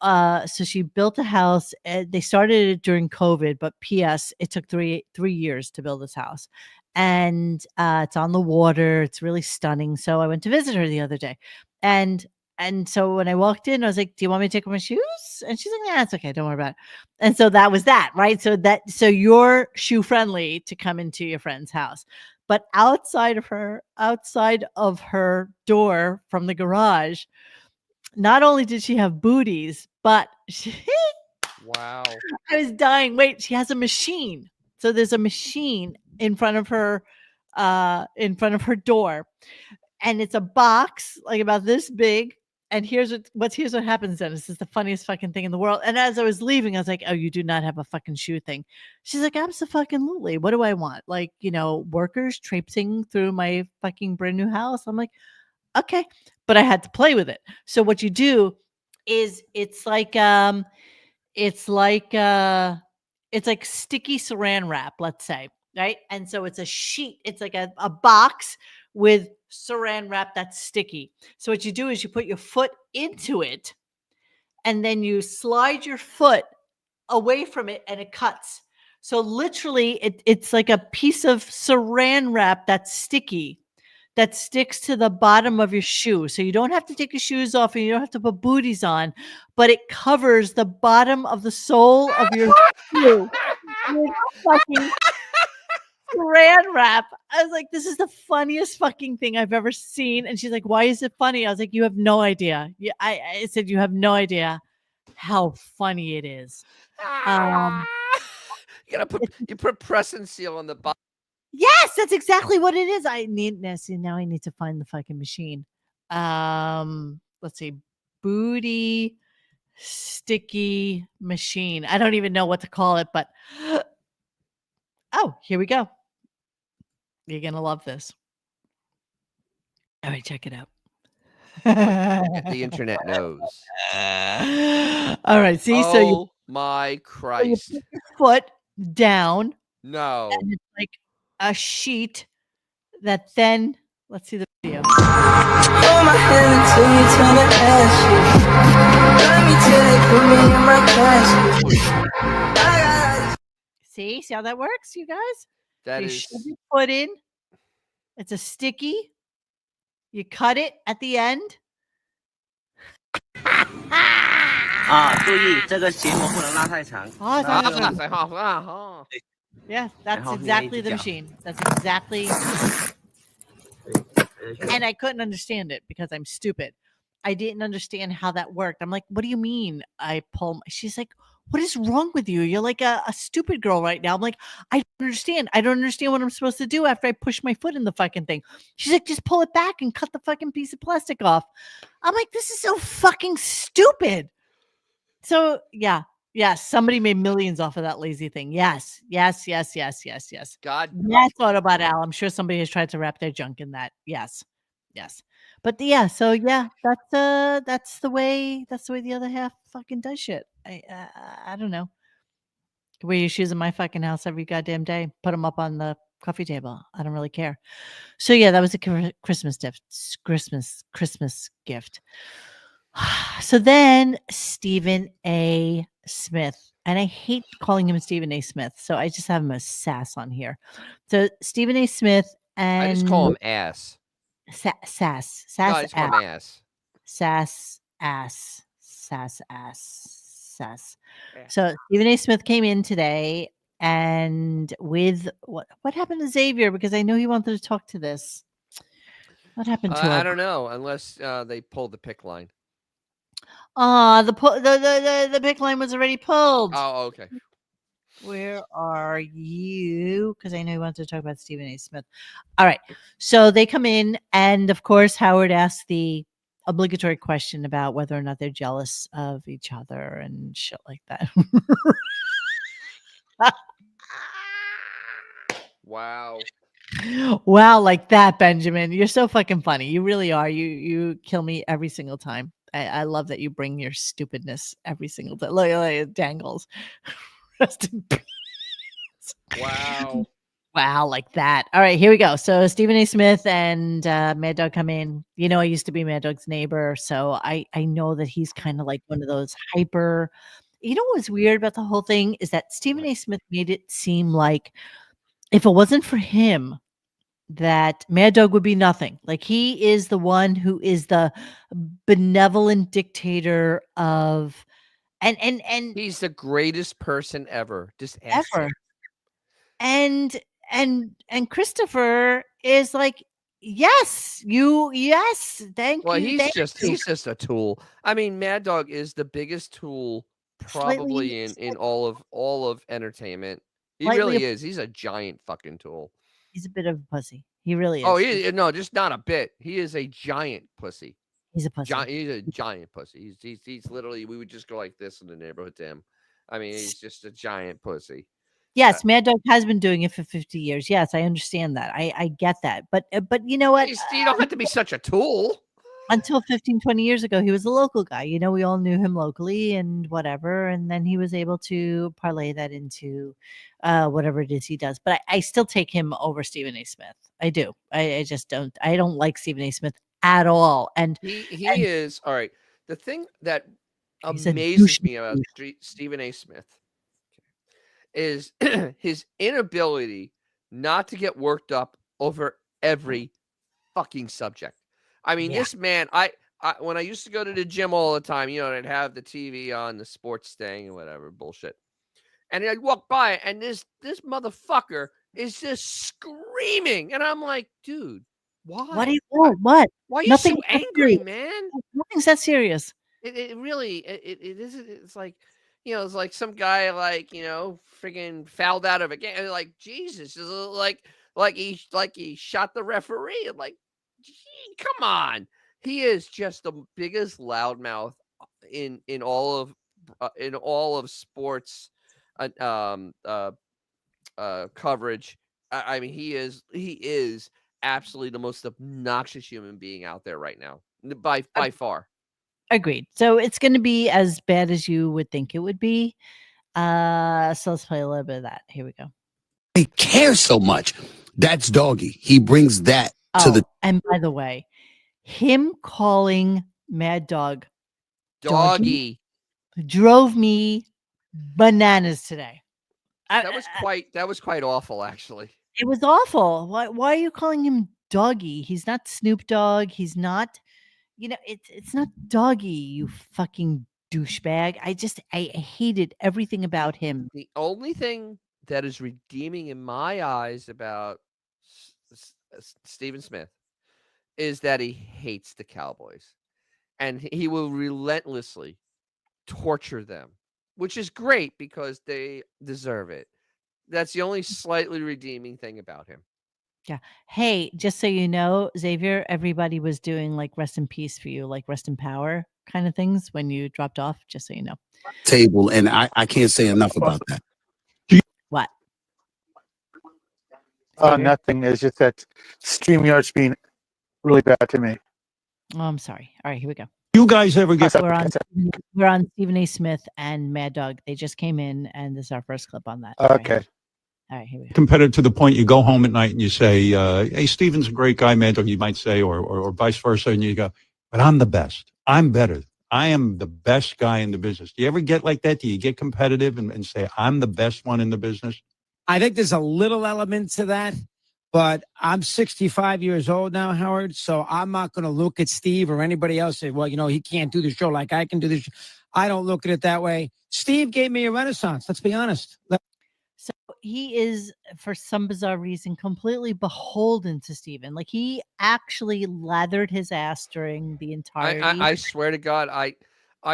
she built a house. They started it during COVID, but P.S. it took three years to build this house, and it's on the water. It's really stunning. So I went to visit her the other day, and so when I walked in, I was like, "Do you want me to take off my shoes?" And she's like, "Yeah, it's okay. Don't worry about it." And so that was that, right? So you're shoe friendly to come into your friend's house, but outside of her door from the garage, not only did she have booties, but wow. I was dying. Wait, she has a machine. So there's a machine in front of her door, and it's a box like about this big. And here's what happens, Dennis. This is the funniest fucking thing in the world. And as I was leaving, I was like, "Oh, you do not have a fucking shoe thing." She's like, "Abso-fucking-lutely. What do I want? Workers traipsing through my fucking brand new house?" I'm like, "Okay." But I had to play with it. So what you do is it's like sticky saran wrap, let's say, right? And so it's a sheet. It's like a box with saran wrap that's sticky. So what you do is you put your foot into it, and then you slide your foot away from it, and it cuts. So literally, it's like a piece of saran wrap that's sticky that sticks to the bottom of your shoe. So you don't have to take your shoes off and you don't have to put booties on, but it covers the bottom of the sole of your shoe. With fucking saran wrap. I was like, this is the funniest fucking thing I've ever seen. And she's like, why is it funny? I was like, you have no idea. Yeah, I said, you have no idea how funny it is. You put press and seal on the bottom. Yes, that's exactly what it is. I need now I need to find the fucking machine. Let's see. Booty sticky machine. I don't even know what to call it, but oh, here we go. You're gonna love this. All right, check it out. The internet knows. All right, see, oh, so you my Christ. So you put your foot down. No. And it's like a sheet that then let's see the video. Hold my hand until you turn to ashes. Love me till they put me in my casket. See how that works, you guys? That you is shove your foot in. It's a sticky. You cut it at the end. 注意这个鞋膜不能拉太长。Yeah, that's exactly the machine. That's exactly. And I couldn't understand it because I'm stupid. I didn't understand how that worked. I'm like, what do you mean? I pull. She's like, what is wrong with you? You're like a stupid girl right now. I'm like, I don't understand. I don't understand what I'm supposed to do after I push my foot in the fucking thing. She's like, just pull it back and cut the fucking piece of plastic off. I'm like, this is so fucking stupid. So yeah. Yes, somebody made millions off of that lazy thing. Yes. God. That's thought about Al. I'm sure somebody has tried to wrap their junk in that. Yes. But yeah, so yeah, that's the way the other half fucking does shit. I don't know. Wear your shoes in my fucking house every goddamn day. Put them up on the coffee table. I don't really care. So yeah, that was a Christmas gift. Christmas gift. So then Stephen A. Smith, and I hate calling him Stephen A. Smith, so I just have him as Sass on here. So Stephen A. Smith and I just call him Ass. Sass. No, I just call him Ass. Sass ass. So Stephen A. Smith came in today, and with what happened to Xavier? Because I know he wanted to talk to this. What happened to him? I don't know, unless they pulled the pick line. The pick line was already pulled. Oh, okay. Where are you? Because I know you wanted to talk about Stephen A. Smith. All right. So they come in, and of course, Howard asks the obligatory question about whether or not they're jealous of each other and shit like that. Wow. Wow, like that, Benjamin. You're so fucking funny. You really are. You kill me every single time. I love that you bring your stupidness every single time. Look at Dangles. Rest in peace. Wow. Wow, like that. All right, here we go. So Stephen A. Smith and Mad Dog come in. You know, I used to be Mad Dog's neighbor, so I know that he's kind of like one of those hyper. You know what's weird about the whole thing is that Stephen A. Smith made it seem like if it wasn't for him, that Mad Dog would be nothing. Like he is the one who is the benevolent dictator of, and he's the greatest person ever. Just ever. And Christopher is like, yes, thank you. Well, he's just a tool. I mean, Mad Dog is the biggest tool probably in all of entertainment. He really is. He's a giant fucking tool. He's a bit of a pussy. He really is. Oh, no, just not a bit. He is a giant pussy. He's a pussy. He's a giant pussy. He's literally, we would just go like this in the neighborhood to him. I mean, he's just a giant pussy. Yes, Mad Dog has been doing it for 50 years. Yes, I understand that. I get that. But you know what? You don't have to be such a tool. Until 15, 20 years ago, he was a local guy. You know, we all knew him locally and whatever. And then he was able to parlay that into whatever it is he does. But I still take him over Stephen A. Smith. I do. I just don't. I don't like Stephen A. Smith at all. And he is. All right. The thing that amazes me about Stephen A. Smith is his inability not to get worked up over every fucking subject. I mean, this man, I when I used to go to the gym all the time, you know, I'd have the TV on, the sports thing and whatever bullshit. And I'd walk by and this motherfucker is just screaming. And I'm like, dude, why? What do you want? What? Why are you Nothing so angry, man? Nothing's that serious. It really is. It's like, you know, it's like some guy, like, you know, friggin' fouled out of a game. Like, Jesus, like he shot the referee. I'm like, gee, come on. He is just the biggest loudmouth in all of sports coverage. I mean, he is absolutely the most obnoxious human being out there right now, by far. Agreed. So it's going to be as bad as you would think it would be. So let's play a little bit of that. Here we go. He cares so much. That's Doggy. He brings that to the. And by the way, him calling Mad Dog Doggy drove me bananas today. That was quite awful, actually. It was awful. Why are you calling him Doggy? He's not Snoop Dogg. He's not. You know, it's not Doggy, you fucking douchebag. I hated everything about him. The only thing that is redeeming in my eyes about Stephen Smith is that he hates the Cowboys. And he will relentlessly torture them, which is great because they deserve it. That's the only slightly redeeming thing about him. Yeah. Hey, just so you know, Xavier, everybody was doing like rest in peace for you, like rest in power kind of things when you dropped off, just so you know. Table, and I can't say enough about that. What? Nothing. It's just that StreamYard's being really bad to me. Oh, I'm sorry. All right, here we go. You guys ever get... We're on Stephen A. Smith and Mad Dog. They just came in, and this is our first clip on that. Okay. All right, here we go. Competitive to the point you go home at night and you say, hey, Steven's a great guy, Mad Dog, you might say, or vice versa, and you go, but I'm the best. I'm better. I am the best guy in the business. Do you ever get like that? Do you get competitive and say, I'm the best one in the business? I think there's a little element to that, but I'm 65 years old now, Howard, so I'm not going to look at Steve or anybody else and say, well, you know, he can't do the show like I can do this. I don't look at it that way. Steve gave me a renaissance. Let's be honest. So he is, for some bizarre reason, completely beholden to Steven. Like, he actually lathered his ass during the entire. I swear to God, I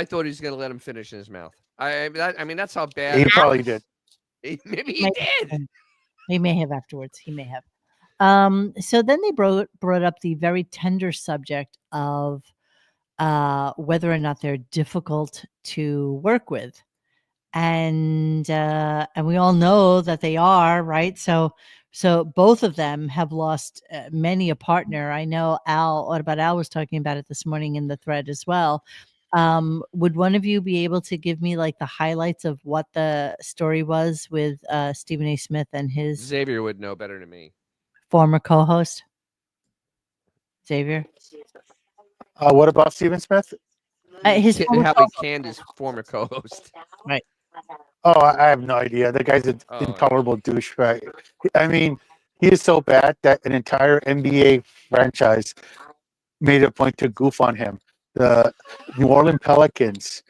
thought he was going to let him finish in his mouth. I mean, that's how bad. He probably did. Maybe he did. He may have afterwards. He may have. So then they brought up the very tender subject of whether or not they're difficult to work with. And we all know that they are, right? So both of them have lost many a partner. I know Al was talking about it this morning in the thread as well. Would one of you be able to give me like the highlights of what the story was with Stephen A. Smith and his... Xavier would know better than me. Former co-host? Xavier? What about Stephen Smith? How he canned his former co-host. Right. Oh, I have no idea. The guy's an intolerable douchebag. I mean, he is so bad that an entire NBA franchise made a point to goof on him. The New Orleans Pelicans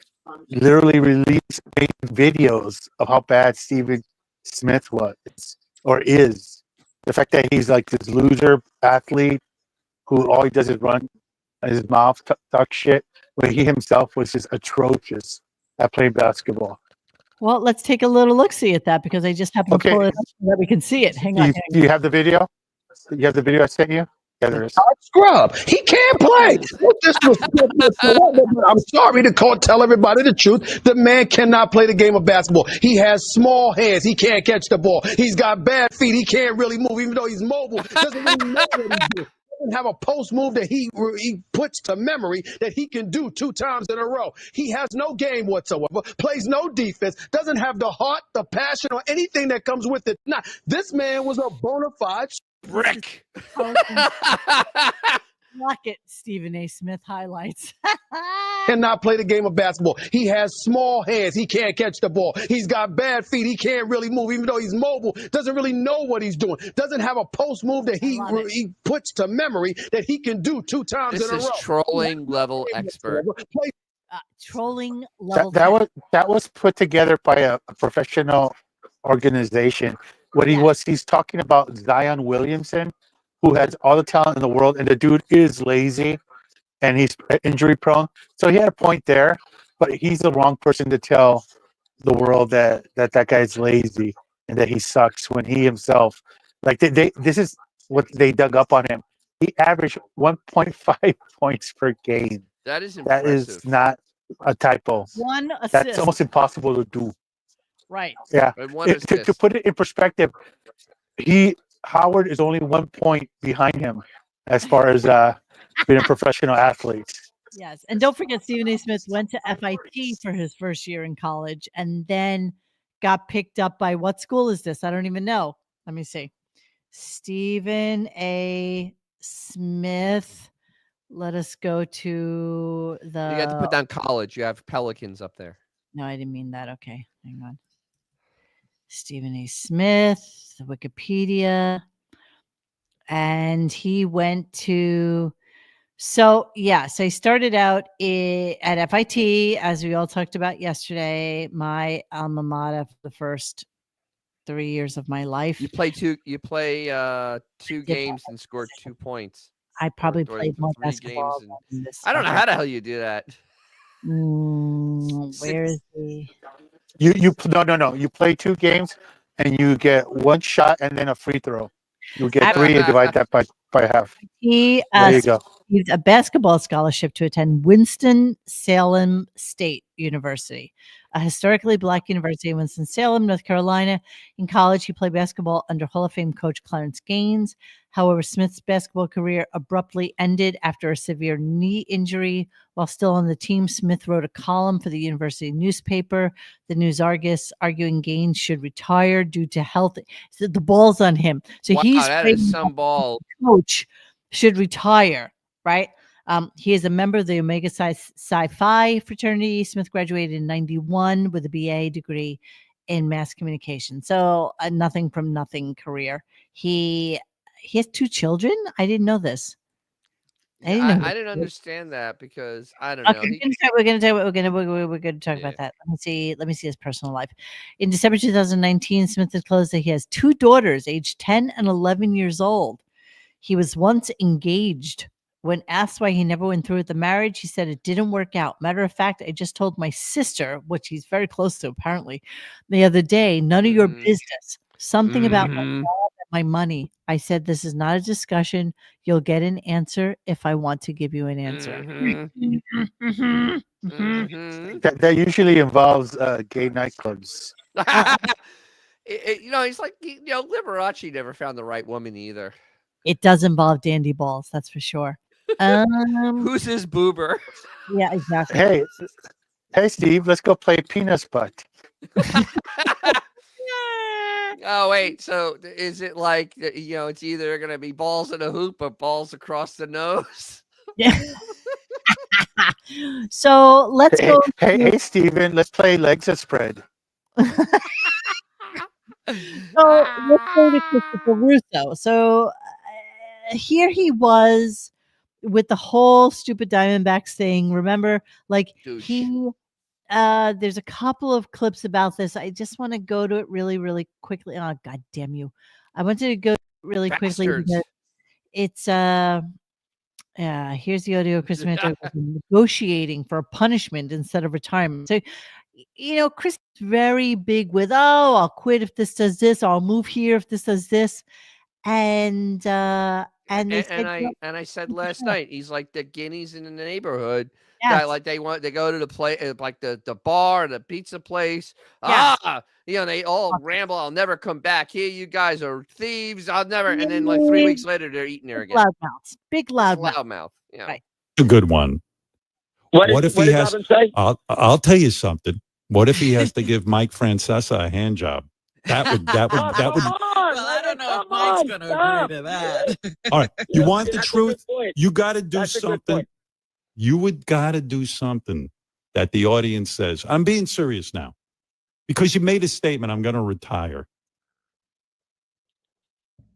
literally released videos of how bad Stephen Smith was or is. The fact that he's like this loser athlete who all he does is run his mouth, talk shit, when he himself was just atrocious at playing basketball. Well, let's take a little look-see at that because I just happened to pull it up so that we can see it. Hang on. Do you have the video? You have the video I sent you? Yeah, there is. Scrub. He can't play. I'm sorry to tell everybody the truth. The man cannot play the game of basketball. He has small hands. He can't catch the ball. He's got bad feet. He can't really move, even though he's mobile. Doesn't really know what he's doing. Doesn't have a post move that he puts to memory that he can do 2 times in a row. He has no game whatsoever. Plays no defense. Doesn't have the heart, the passion, or anything that comes with it. Nah, this man was a bona fide brick. Lock it, Stephen A. Smith highlights. Cannot play the game of basketball. He has small hands. He can't catch the ball. He's got bad feet. He can't really move, even though he's mobile. Doesn't really know what he's doing. Doesn't have a post move that he puts to memory that he can do 2 times in a row. This is trolling level expert. Trolling level. That was put together by a professional organization. What he's talking about Zion Williamson, who has all the talent in the world, and the dude is lazy and he's injury prone. So he had a point there, but he's the wrong person to tell the world that guy's lazy and that he sucks when he himself, like this is what they dug up on him. He averaged 1.5 points per game. That is impressive. That is not a typo. 1 assist. That's almost impossible to do. Right. Yeah. To put it in perspective, Howard is only 1 point behind him as far as being a professional athlete. Yes. And don't forget, Stephen A. Smith went to FIT for his first year in college and then got picked up by what school is this? I don't even know. Let me see. Stephen A. Smith. Let us go to the. You got to put down college. You have Pelicans up there. No, I didn't mean that. Okay. Hang on. Stephen A. Smith, Wikipedia. And he went to. So he started out at FIT, as we all talked about yesterday, my alma mater for the first 3 years of my life. You play two games and scored 2 points. I probably played more basketball than this. I don't know how the hell you do that. Where is he? No. You play 2 games and you get 1 shot and then a free throw. You get 3 and divide that by half. He there you go. Received a basketball scholarship to attend Winston-Salem State University, a historically black university in Winston-Salem, North Carolina. In college, he played basketball under Hall of Fame coach Clarence Gaines. However, Smith's basketball career abruptly ended after a severe knee injury. While still on the team, Smith wrote a column for the university newspaper, the News Argus, arguing Gaines should retire due to health. So the ball's on him. So that is some ball. Coach should retire, right? He is a member of the Omega Psi Phi fraternity. Smith graduated in 91 with a BA degree in mass communication. So a nothing from nothing career. He has 2 children. I didn't know this. I didn't understand that because I don't know. We're going to talk about that. Let me see his personal life. In December 2019, Smith disclosed that he has 2 daughters, aged 10 and 11 years old. He was once engaged. When asked why he never went through with the marriage, he said it didn't work out. Matter of fact, I just told my sister, which he's very close to apparently, the other day, none of your business. Something about my job and my money. I said, this is not a discussion. You'll get an answer if I want to give you an answer. That usually involves gay nightclubs. He's like, Liberace never found the right woman either. It does involve dandy balls, that's for sure. Who's his boober? Yeah, exactly. Hey, Steve, let's go play penis butt. Oh, wait. So is it like, it's either going to be balls in a hoop or balls across the nose? Yeah. So let's go. Hey, Steven, let's play legs a spread. So let's go to Christopher Russo. So here he was with the whole stupid Diamondbacks thing. Remember, like there's a couple of clips about this. I just want to go to it really, really quickly. Oh, God damn you. I wanted to go really quickly because it's here's the audio. Chris negotiating for a punishment instead of retirement. So Chris is very big with, I'll quit if this does this, or I'll move here if this does this. And I said last night, he's like the guineas in the neighborhood. Yes. That, like they go to the play, like the bar, the pizza place. Yes. They all ramble. I'll never come back here. You guys are thieves. I'll never. And then like 3 weeks later, they're eating there again. Loudmouths, big loudmouth. Yeah. Right. A good one. What if he has? I'll tell you something. What if he has to give Mike Francesa a hand job? That would. Well, I don't know if Mike's going to agree to that. All right. You want the That's a good truth? point. You got to do That's a good something. point. You would got to do something that the audience says. I'm being serious now, because you made a statement. I'm going to retire.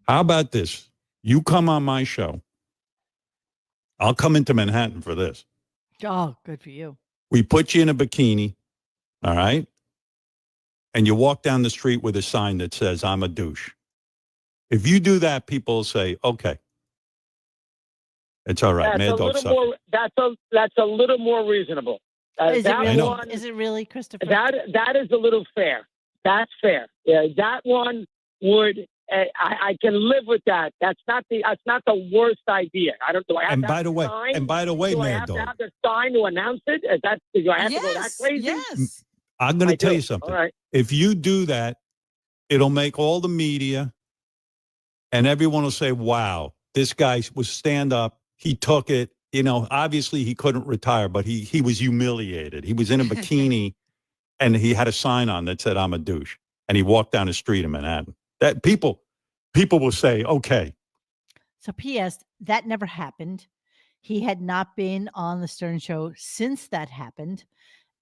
How about this? You come on my show. I'll come into Manhattan for this. Oh, good for you. We put you in a bikini, all right? And you walk down the street with a sign that says, I'm a douche. If you do that, people will say, okay. It's all right. Mad Dog sucks. That's a little more reasonable. Is it really? One, is it really, Christopher? That is a little fair. That's fair. Yeah, that one would. I can live with that. That's not the worst idea. I don't. Do I have And to by have the way, sign? and by the way, do I Mad have Dog, to have the sign to announce it? Do I have to go that crazy? Yes. I'm going to tell do. you something. All right. If you do that, it'll make all the media and everyone will say, wow, this guy was stand up. He took it. You know, obviously he couldn't retire, but he was humiliated. He was in a bikini and he had a sign on that said, I'm a douche. And he walked down the street in Manhattan. That people will say, okay. So P.S. that never happened. He had not been on the Stern Show since that happened.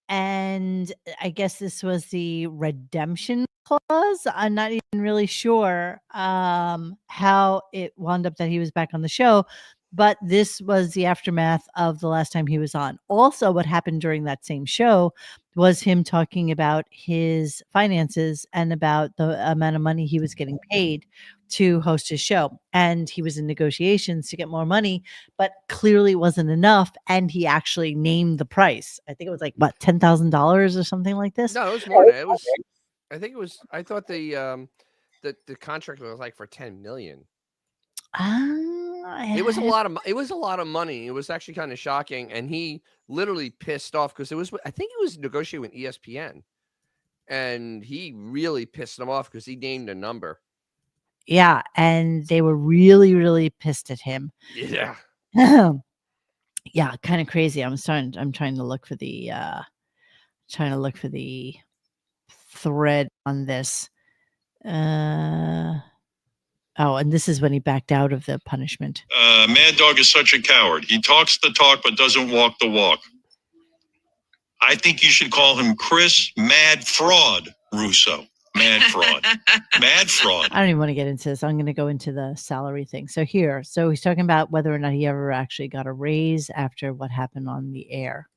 And I guess this was the redemption clause. I'm not even really sure how it wound up that he was back on the show. But this was the aftermath of the last time he was on. Also, what happened during that same show was him talking about his finances and about the amount of money he was getting paid to host his show. And he was in negotiations to get more money, but clearly wasn't enough. And he actually named the price. I think it was like, what, $10,000 or something like this? No, it was more than that. It was. I think it was. I thought the contract was like for $10 million. It was a lot of. It was a lot of money. It was actually kind of shocking, and he literally pissed off because it was. I think he was negotiating with ESPN, and he really pissed them off because he named a number. Yeah, and they were really, really pissed at him. Yeah. Yeah, kind of crazy. I'm trying to look for the thread on this. Oh, and this is when he backed out of the punishment. Mad Dog is such a coward. He talks the talk but doesn't walk the walk. I think you should call him Chris Mad Fraud Russo. Mad fraud. Mad fraud. I don't even want to get into this. I'm going to go into the salary thing. So he's talking about whether or not he ever actually got a raise after what happened on the air.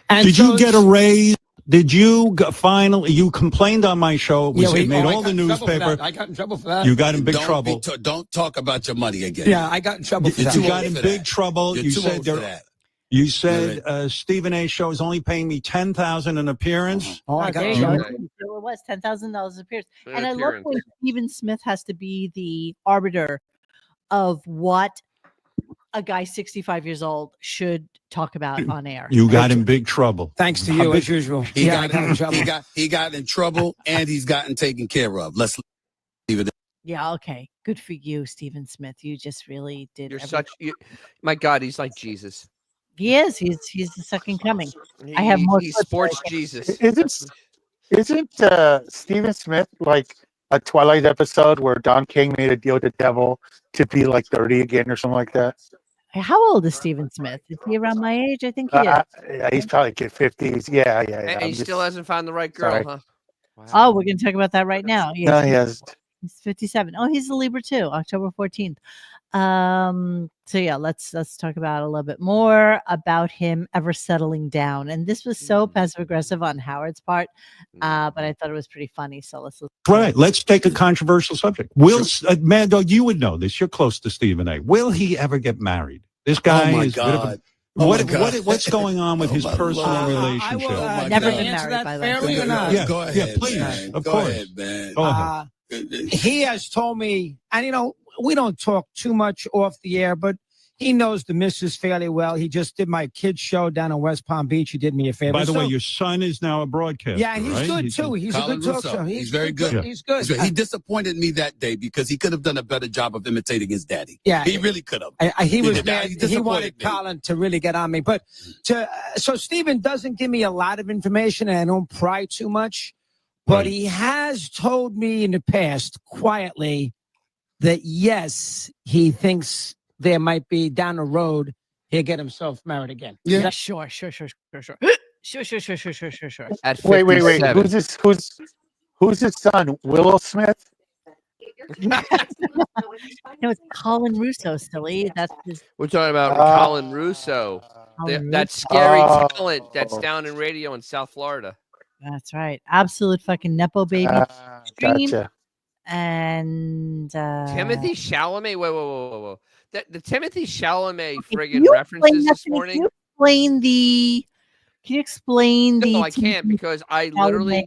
And did you get a raise? Did you finally? You complained on my show. It made all the newspaper. I got in trouble for that. You got in big trouble. Don't talk about your money again. Yeah, I got in trouble for that. You got in big trouble. You're You too said old for that. You said Stephen A. show is only paying me $10,000 an appearance. Oh, I got there you go. So it was $10,000 a appearance. And I love when Stephen Smith has to be the arbiter of what a guy 65 years old should talk about on air. You got in big trouble. Thanks to you, as usual. He got in trouble, and he's gotten taken care of. Let's leave it there. Yeah, okay. Good for you, Stephen Smith. You just really did. My God, he's like Jesus. He is. He's the second coming. I have more. He's sports Jesus. Isn't Stephen Smith like a Twilight episode where Don King made a deal with the devil to be like 30 again or something like that? How old is Stephen Smith? Is he around my age? I think he is. He's probably kid 50s. Yeah. And he still hasn't found the right girl, huh? Wow. Oh, we're going to talk about that right now. Yes. No, he hasn't. He's 57. Oh, he's a Libra too, October 14th. So yeah, let's talk about a little bit more about him ever settling down. And this was so passive aggressive on Howard's part, but I thought it was pretty funny. So let's Right. Let's take a controversial subject. Will Mad Dog, you would know this. You're close to Stephen A. Will he ever get married? This guy is a bit of a what's going on with his personal relationship? I will never been married, by the way. Yeah, Go ahead, yeah, please, man. of Go course. ahead, man. Go ahead. He has told me, and we don't talk too much off the air, but he knows the missus fairly well. He just did my kids show down in West Palm Beach. He did me a favor. By the way, your son is now a broadcaster. Yeah, and he's good too. He's a good talk show. He's very good. Yeah. He's good. He disappointed me that day because he could have done a better job of imitating his daddy. Yeah, he really could have. He was did that. mad. He wanted Colin to really get on me, but so Stephen doesn't give me a lot of information, and I don't pry too much. But he has told me in the past quietly that yes, he thinks there might be down the road he'll get himself married again. Yeah, sure. Sure. At 57. Wait. Who's his son? Willow Smith? No, it's Colin Russo, silly. That's his. We're talking about Colin Russo. That scary talent that's down in radio in South Florida. That's right. Absolute fucking Nepo baby. Gotcha. And Timothy Chalamet. Whoa. The Timothy Chalamet friggin' Can you references this explain morning. Can you explain the? No, I can't because I Chalamet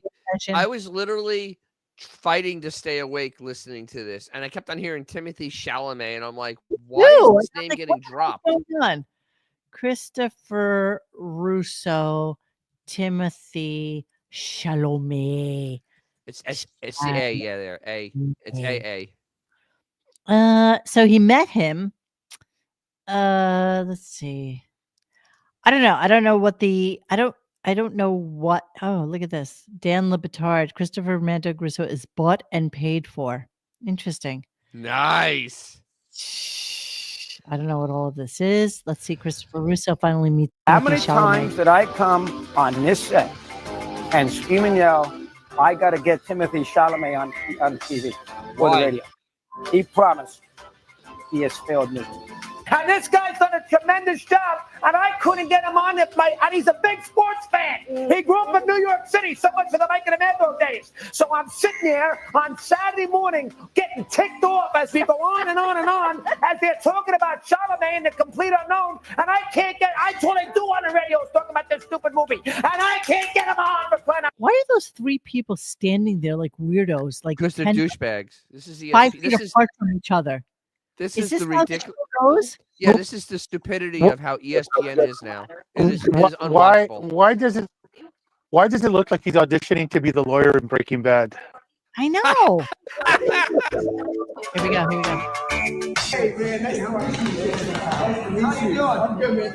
was literally fighting to stay awake listening to this, and I kept on hearing Timothy Chalamet, and I'm like, why is this name getting dropped? What's going on? Christopher Russo, Timothy Chalamet. It's the A, yeah, there. A. It's AA. So he met him. Let's see. I don't know. I don't know what. Oh, look at this. Dan Lebitard, Christopher Mando Russo is bought and paid for. Interesting. Nice. I don't know what all of this is. Let's see. Christopher Russo finally meets. How many times did I come on this set and scream and yell, I got to get Timothy Chalamet on TV or the radio? He promised. He has failed me. And this guy's done a tremendous job, and I couldn't get him on it. And he's a big sports fan. He grew up in New York City, so much for the Mike and the Mad Dog days. So I'm sitting there on Saturday morning getting ticked off as we go on and on and on as they're talking about Chalamet and the complete unknown, and I can't get. That's what I do on the radio is talking about this stupid movie, and I can't get him on. Why are those three people standing there like weirdos? Like because they're douchebags. This is 5 feet apart from each other. This is is the how this ridiculous. goes? Yeah, this is the stupidity of how ESPN is now. It is Why unwatchable. Why does it look like he's auditioning to be the lawyer in Breaking Bad? I know. Here we go. Hey, man, nice to meet you. I'm good, man.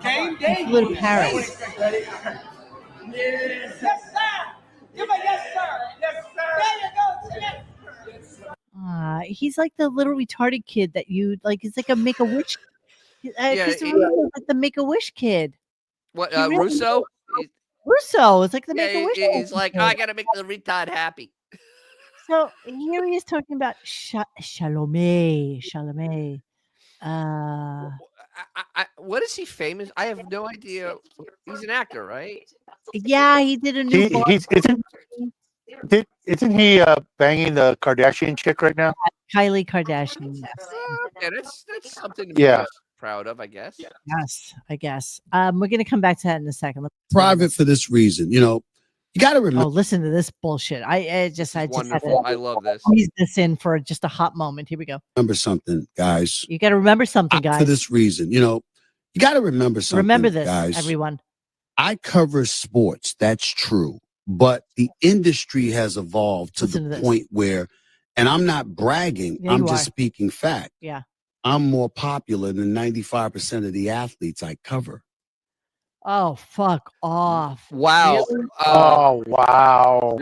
Thank you. He flew to Paris. Yes, sir. Give a yes, sir. Yes, sir. There you go. He's like the little retarded kid that you like. It's like a Make-A-Wish. Christopher he- Russo is like the Make-A-Wish kid. What, He really Russo? Russo is like the Yeah, Make-A-Wish. he's like, I gotta make the retard happy. So here he is talking about Chalamet. What is he famous? I have no idea. He's an actor, right? Yeah, he did a new. Isn't he banging the Kardashian chick right now? Kylie Kardashian. Yes. Yeah, that's something to be proud of, I guess. Yes, I guess. We're gonna come back to that in a second. Private for this reason, you got to remember. Oh, listen to this bullshit. I just wonderful. I love this. Squeeze this in for just a hot moment. Here we go. Remember something, guys. You got to remember something, guys. For this reason, you got to remember something. Remember this, guys. everyone. I cover sports. That's true. But the industry has evolved to the point where, and I'm not bragging, Yeah, I'm you just are. speaking fact. Yeah. I'm more popular than 95% of the athletes I cover. Oh, fuck off. Wow. Really? Wow.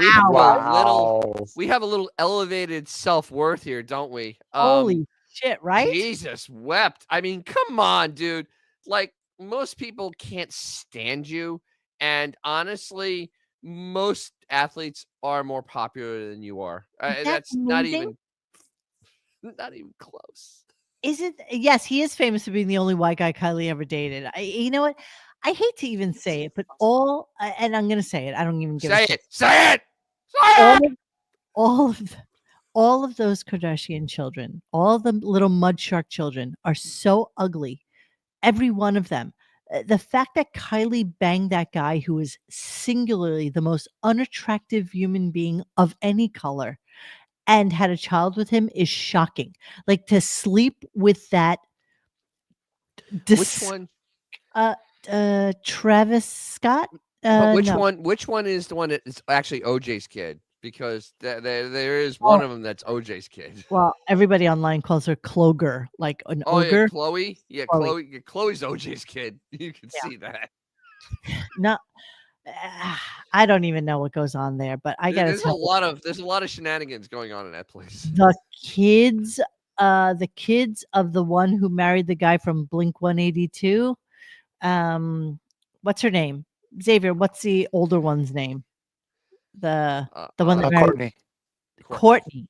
We have a little elevated self-worth here, don't we? Holy shit, right? Jesus wept. I mean, come on, dude. Like, most people can't stand you. And honestly, most athletes are more popular than you are. That's not even close. Is it? Yes, he is famous for being the only white guy Kylie ever dated. You know what? I hate to even say it, but and I'm going to say it. I don't even give a shit. Say it. All of those Kardashian children, all the little mud shark children are so ugly. Every one of them. The fact that Kylie banged that guy who is singularly the most unattractive human being of any color and had a child with him is shocking. Like, to sleep with that. Which one? Travis Scott. But which No. one? Which one is the one that is actually OJ's kid? because there is one of them that's OJ's kid. Well, everybody online calls her Cloger, like an ogre. Yeah, Chloe. Yeah, Chloe's OJ's kid. You can see that. No, I don't even know what goes on there, but I gotta There's a lot of shenanigans going on in that place. the kids of the one who married the guy from Blink 182. What's her name? Xavier, what's the older one's name? The one that married Courtney.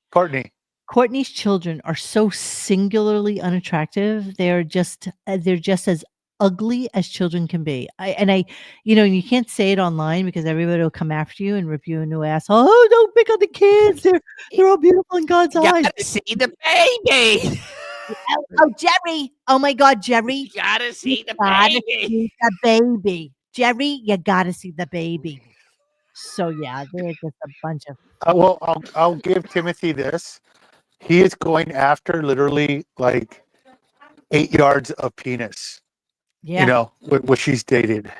Courtney's children are so singularly unattractive. They're just as ugly as children can be. You can't say it online because everybody will come after you and rip you a new ass. Oh, don't pick on the kids. They're all beautiful in God's eyes. Gotta see the baby. Oh, Jerry. Oh my God, Jerry. You gotta see the Gotta baby. see the baby. Jerry, you gotta see the baby. So yeah, they're just a bunch of I'll give Timothy this. He is going after literally like 8 yards of penis. Yeah. You know, what she's dated.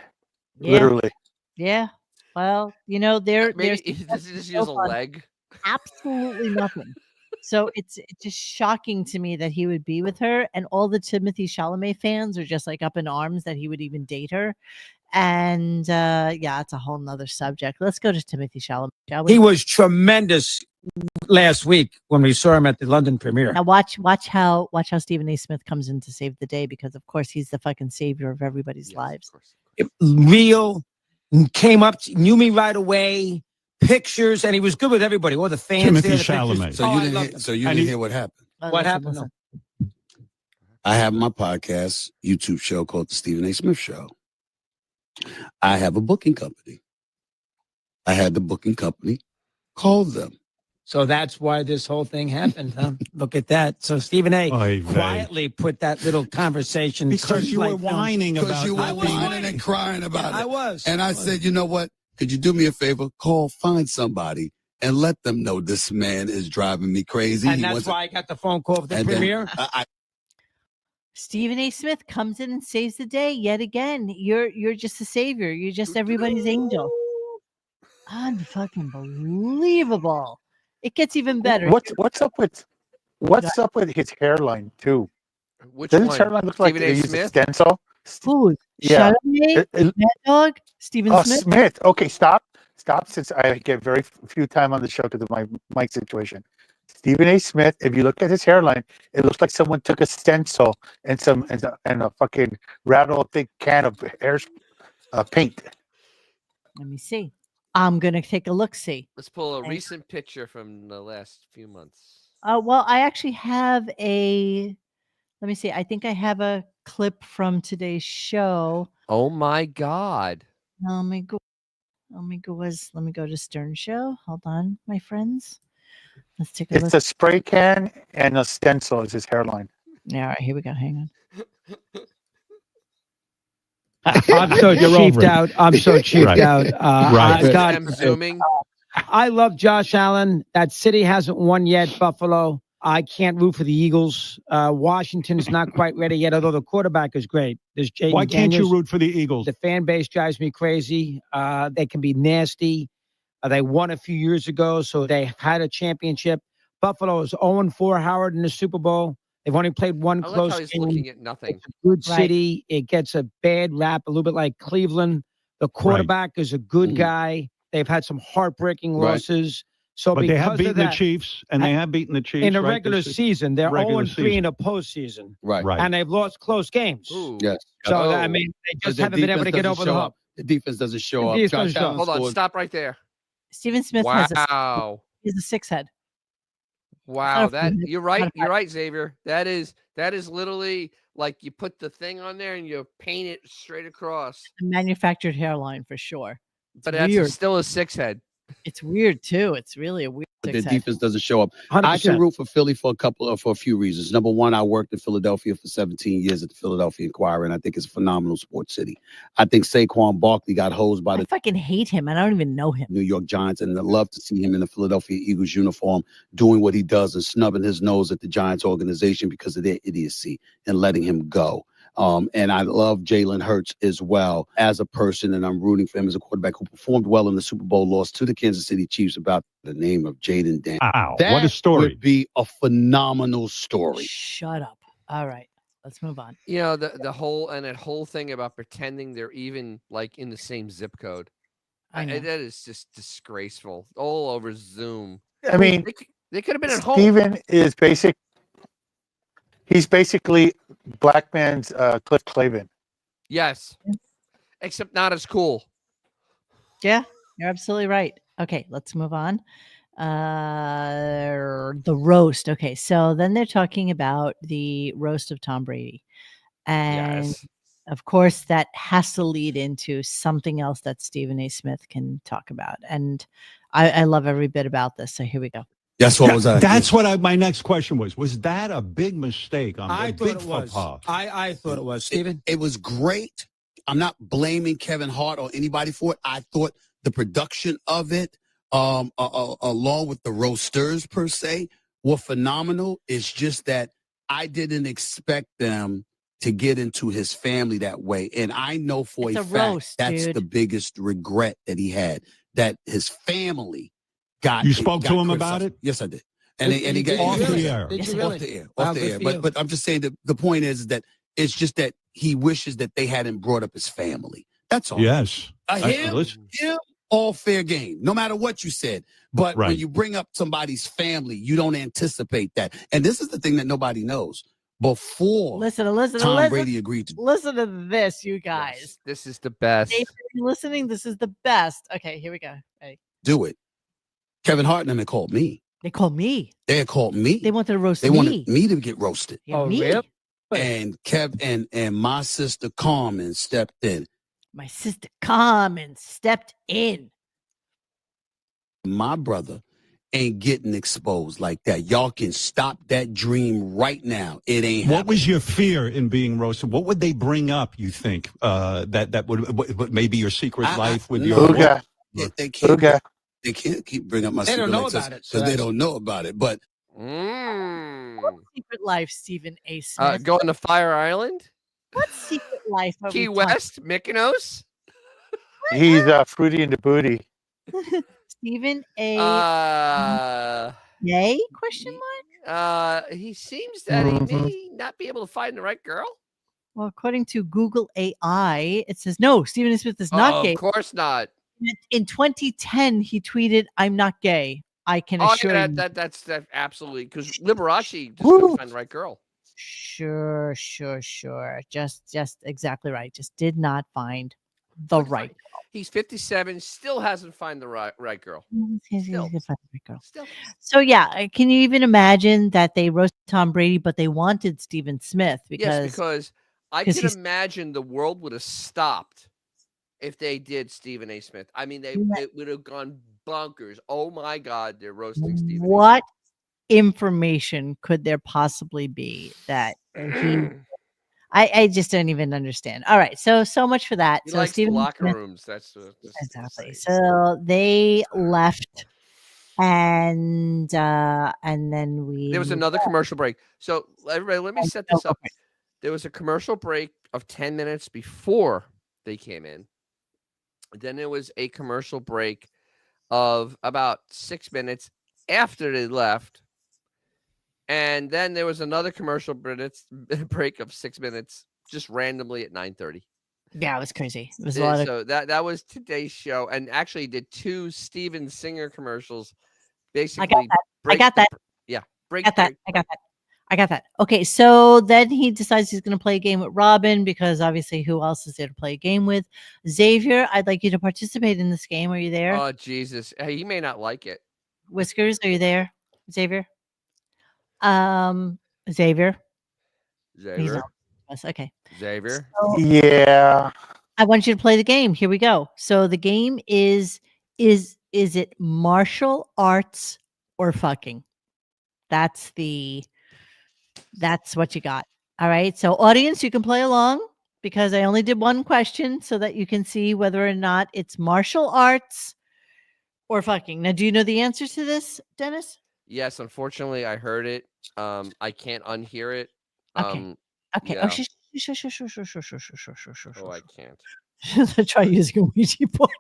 Yeah. Literally. Yeah. Well, they're Maybe does he just use a leg? Absolutely nothing. So it's just shocking to me that he would be with her, and all the Timothy Chalamet fans are just like up in arms that he would even date her. And yeah, it's a whole nother subject. Let's go to Timothy Chalamet, shall we? He was tremendous last week when we saw him at the London premiere. Now watch how Stephen A. Smith comes in to save the day, because of course he's the fucking savior of everybody's lives. Real, came up, knew me right away. Pictures, and he was good with everybody. All the fans. Timothy there, Chalamet. So you didn't hear what happened. What happened? Listen. I have my podcast, YouTube show called The Stephen A. Smith Show. I have a booking company. I had the booking company call them. So that's why this whole thing happened. Huh? Look at that. So Stephen A. quietly put that little conversation because you were whining about. Because you were whining and crying about it. I was. And I said, you know what? Could you do me a favor? Find somebody and let them know this man is driving me crazy. And that's why I got the phone call for the premiere. Stephen A. Smith comes in and saves the day yet again. You're just a savior. You're just everybody's angel. Unfucking believable. It gets even better. What's up with his hairline too? Which Doesn't one? his hairline look like Stephen they A. use a Smith? stencil? Who? Yeah. Chalamet? Mad Dog? Stephen Smith? Smith. Okay, stop. Since I get very few time on the show because of my mic situation. Stephen A. Smith, if you look at his hairline, it looks like someone took a stencil and a fucking rattle thick can of paint. Let me see. I'm gonna take a look. See. Let's pull a recent picture from the last few months. Well, I actually have a. Let me see. I think I have a clip from today's show. Oh my God. Let me go to Stern Show. Hold on, my friends. Let's take a look. It's a spray can and a stencil is his hairline. Yeah, all right, here we go. Hang on. I'm so cheaped out. I'm so cheaped out. I'm zooming. I love Josh Allen. That city hasn't won yet, Buffalo. I can't root for the Eagles. Washington's not quite ready yet, although the quarterback is great. There's Jaden Why can't Daniels. you root for the Eagles? The fan base drives me crazy. They can be nasty. They won a few years ago, so they had a championship. Buffalo is 0-4, Howard, in the Super Bowl. They've only played one I close like how he's game. looking at nothing. It's a good city. It gets a bad rap, a little bit like Cleveland. The quarterback is a good guy. They've had some heartbreaking losses. So but they have because beaten of that, the Chiefs, and they have beaten the Chiefs in the right, regular season. They're 0-3 in the postseason. Right. And they've lost close games. Yes. So, I mean, they just haven't been able to get over the hump. The defense doesn't show up. The defense doesn't show up. Hold on, stop right there. Stephen Smith Wow. he's a 6-head. Wow, you're right. You're right, Xavier. That is literally like you put the thing on there and you paint it straight across. A manufactured hairline for sure. But that's still a 6-head. It's weird too. It's really a weird. But their defense doesn't show up. 100%. I can root for Philly for a few reasons. Number one, I worked in Philadelphia for 17 years at the Philadelphia Inquirer, and I think it's a phenomenal sports city. I think Saquon Barkley got hosed by the I fucking hate him. I don't even know him. New York Giants, and I love to see him in the Philadelphia Eagles uniform doing what he does and snubbing his nose at the Giants organization because of their idiocy and letting him go. And I love Jalen Hurts as well as a person, and I'm rooting for him as a quarterback who performed well in the Super Bowl, lost to the Kansas City Chiefs about the name of Jaden Daniels. Wow, That what a story. would be a phenomenal story. Shut up. All right, let's move on. You know, that whole thing about pretending they're even like in the same zip code. That is just disgraceful. All over Zoom. I mean, they could have been at home. Steven is he's basically black man's Cliff Clavin. Yes. Except not as cool. Yeah, you're absolutely right. Okay, let's move on. The roast. Okay, so then they're talking about the roast of Tom Brady. And of course, that has to lead into something else that Stephen A. Smith can talk about. And I love every bit about this. So here we go. That's what was I? That's what my next question was. Was that a big mistake on I the thought big it was. faux pas? I thought it was, Stephen. It was great. I'm not blaming Kevin Hart or anybody for it. I thought the production of it, along with the roasters per se, were phenomenal. It's just that I didn't expect them to get into his family that way. And I know for a fact roast, that's dude. the biggest regret that he had, that his family got. You spoke to him criticized. about it? Yes, I did. And he got off the air. Did you off really? the air. Wow, Off the good air. for you. But I'm just saying that the point is that it's just that he wishes that they hadn't brought up his family. That's all. Yes. Him, all fair game, no matter what you said. But when you bring up somebody's family, you don't anticipate that. And this is the thing that nobody knows. Before Tom Brady agreed to listen to this, you guys. Yes, this is the best. If you're listening, this is the best. Okay, here we go. Ready? do it, Kevin Hart and them had called me. They called me. They had called me. They wanted to roast They me. wanted me to get roasted. Yeah, me. And Kev and my sister Carmen stepped in. My sister Carmen stepped in. My brother ain't getting exposed like that. Y'all can stop that dream right now. It ain't What happening. was your fear in being roasted? What would they bring up, you think, that would maybe your secret life with your Ooga. They can't. Ooga. They can't keep bringing up my They secret don't know life about it, because they don't know about it. But What secret life, Stephen A. Smith? Going to Fire Island? What secret life are Key we talking- West? Mykonos? He's Fruity in the Booty. Stephen A. Yay? Question mark? He seems that he may not be able to find the right girl. Well, according to Google AI, it says no. Stephen A. Smith is not gay. Of course not. In 2010, he tweeted, "I'm not gay. I can Oh, assure yeah, you." that's absolutely because Liberace just couldn't find the right girl. Sure. Just exactly right. Just did not find the right. He's 57, still hasn't found the right girl. Still. Still. So yeah, can you even imagine that they roasted Tom Brady, but they wanted Stephen Smith Because I because can he's- imagine the world would have stopped if they did Stephen A. Smith. I mean, it would have gone bonkers. Oh my God, they're roasting Stephen A. what information could there possibly be that he? I just don't even understand. All right, so much for that. He So likes the Stephen locker Smith- rooms. That's exactly. So they left, and then There was another commercial break. So everybody, let me set this up. There was a commercial break of 10 minutes before they came in. Then there was a commercial break of about 6 minutes after they left. And then there was another commercial break of 6 minutes just randomly at 9:30. Yeah, it was crazy. It was a lot of. So that was today's show, and actually did 2 Steven Singer commercials. Basically, I got that. Yeah, I got that. Okay, so then he decides he's going to play a game with Robin because obviously, who else is there to play a game with? Xavier, I'd like you to participate in this game. Are you there? Oh Jesus, he may not like it. Whiskers, are you there, Xavier? Xavier. He's not with us. Okay. Xavier. Yeah. I want you to play the game. Here we go. So the game is it martial arts or fucking? That's what you got. All right. So audience, you can play along because I only did one question so that you can see whether or not it's martial arts or fucking. Now, do you know the answers to this, Dennis? Yes, unfortunately, I heard it. I can't unhear it. Okay. Yeah. Oh, Oh, I can't. Try using a Ouija board.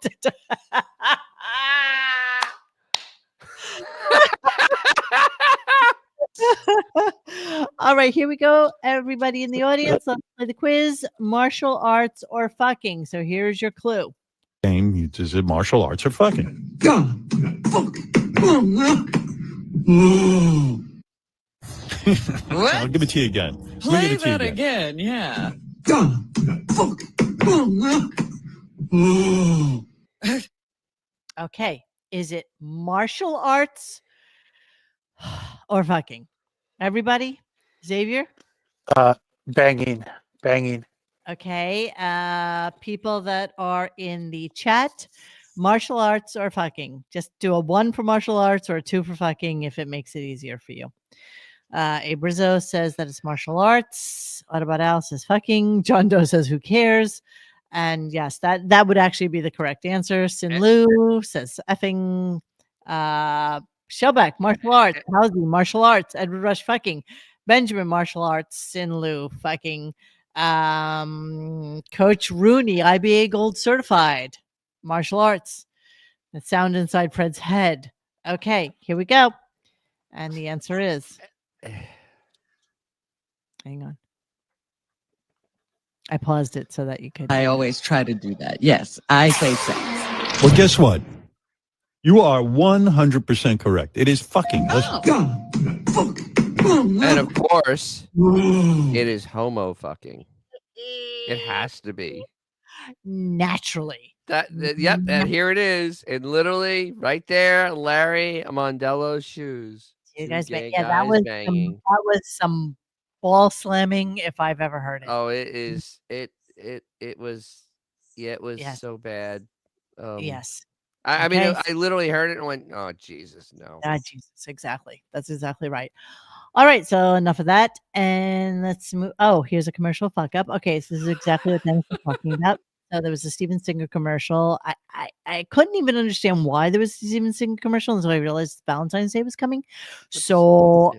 All right, here we go. Everybody in the audience, let's play the quiz. Martial arts or fucking. So here's your clue. Game, is it martial arts or fucking? I'll give it to you again. Play that again. Yeah. Okay, is it martial arts or fucking? Everybody? Xavier? Banging. Okay, people that are in the chat, martial arts or fucking. Just do a 1 for martial arts or a 2 for fucking if it makes it easier for you. Abe Rizzo says that it's martial arts. What about Al says fucking. John Doe says who cares? And yes, that would actually be the correct answer. Sin Lu says effing. Shellback, martial arts. Howsey, martial arts. Edward Rush, fucking. Benjamin, martial arts. Sin Lu, fucking. Coach Rooney, IBA Gold certified. Martial arts. The sound inside Fred's head. Okay, here we go. And the answer is. Hang on. I paused it so that you could. I always try to do that. Yes, I say sex. Well, guess what? You are 100% correct. It is fucking. And of course, it is homo fucking. It has to be. Naturally. Yep, and here it is. And literally right there, Larry Mondello's shoes. You guys, that was some ball slamming if I've ever heard it. Oh, it is. It was. Yeah, it was so bad. Yes. I mean, I literally heard it and went, "Oh Jesus, no!" Jesus, exactly. That's exactly right. All right, so enough of that, and let's move. Oh, here's a commercial fuck up. Okay, so this is exactly what Dennis was talking about. So there was a Steven Singer commercial. I couldn't even understand why there was a Steven Singer commercial until I realized Valentine's Day was coming. So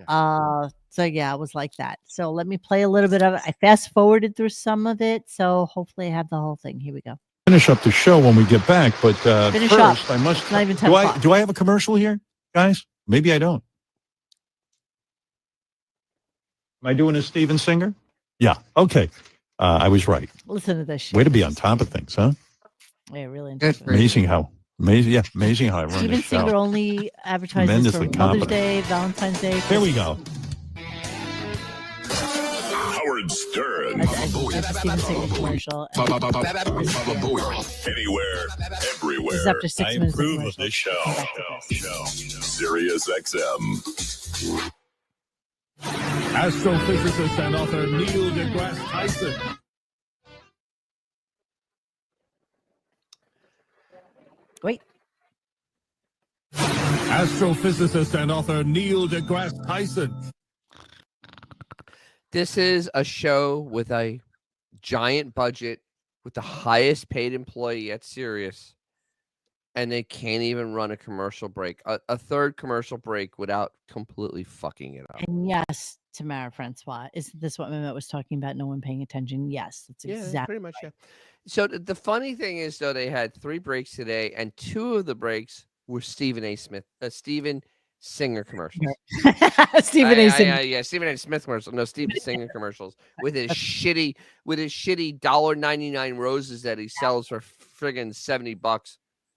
yeah, it was like that. So let me play a little bit of it. I fast forwarded through some of it, so hopefully I have the whole thing. Here we go. Finish up the show when we get back, but Finish first up. I must. It's not even 10 o'clock. Do I have a commercial here, guys? Maybe I don't. Am I doing a Steven Singer? Yeah. Okay. I was right. Listen to this shit. Way to be on top of things, huh? Yeah, really Amazing how I run Steven this show. Singer only advertises for Mother's Day, Valentine's Day. Here we go. Howard Stern. That's a Steven Singer commercial. Anywhere, everywhere. This is after 6 I minutes. approve of this show. Sirius XM. Astrophysicist and author Neil deGrasse Tyson. Wait. Astrophysicist and author Neil deGrasse Tyson. This is a show with a giant budget, with the highest paid employee at Sirius, and they can't even run a commercial break, a third commercial break without completely fucking it up. And yes, Tamara Francois, isn't this what Mehmet was talking about? No one paying attention. Yes, that's exactly pretty much. Yeah. So the funny thing is, though, they had 3 breaks today, and 2 of the breaks were Stephen Singer commercials. Stephen A. Singer. Yeah, Stephen A. Smith commercials. No, Stephen Singer commercials with his shitty $1.99 roses that he sells for friggin' $70.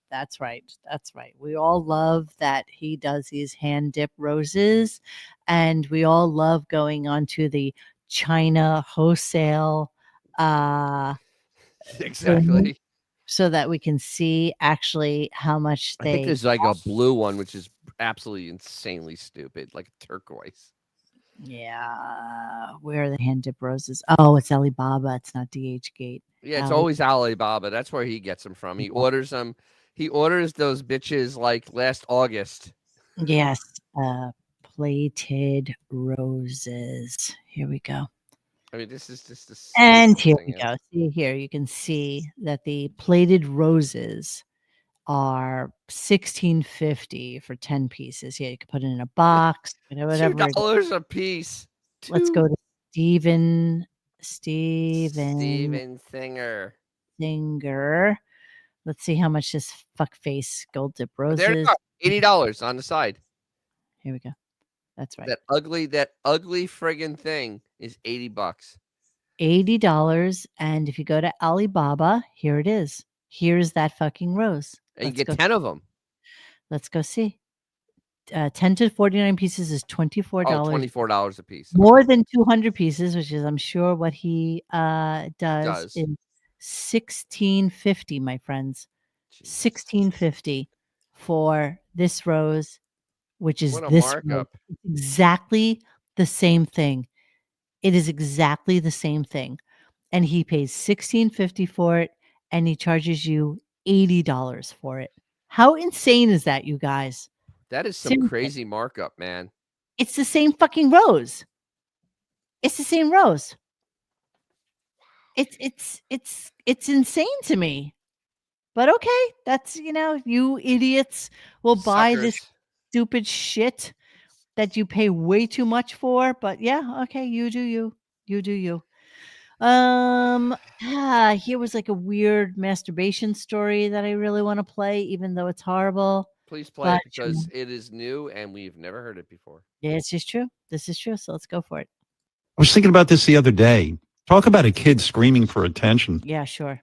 That's right. That's right. We all love that he does these hand dip roses, and we all love going onto the China wholesale. Exactly. So that we can see actually how much I think there's like a blue one, which is absolutely insanely stupid, like a turquoise. Yeah. Where are the hand dip roses? Oh, it's Alibaba. It's not DH Gate. Yeah, it's always Alibaba. That's where he gets them from. He orders them. He orders those bitches like last August. Yes. Plated roses. Here we go. I mean, this is just the And here we go. See here, you can see that the plated roses are $16.50 for 10 pieces. Yeah, you can put it in a box, whatever. $2 a piece. Let's go to Steven Steven Singer. Let's see how much this fuckface gold dip rose There is. you go. $80 on the side. Here we go. That's right. That ugly friggin' thing is $80. $80. And if you go to Alibaba, here it is. Here's that fucking rose. And you get 10 of them. Let's go see. 10 to 49 pieces is $24. Oh, $24 a piece. More than 200 pieces, which is, I'm sure, what he does is $16.50, my friends. $16.50 for this rose, which is What a this markup. rose. It's exactly the same thing. It is exactly the same thing. And he pays $16.50 for it, and he charges you $80 for it. How insane is that, you guys? That is some Seriously. crazy markup, man. It's the same fucking rose. It's the same rose. It's insane to me. But okay, that's, you idiots will buy this stupid shit that you pay way too much for. But yeah, okay, you do you. You do you. Here was like a weird masturbation story that I really want to play, even though it's horrible. Please play it because it is new and we've never heard it before. Yeah, it's just true. This is true. So let's go for it. I was thinking about this the other day. Talk about a kid screaming for attention. Yeah, sure.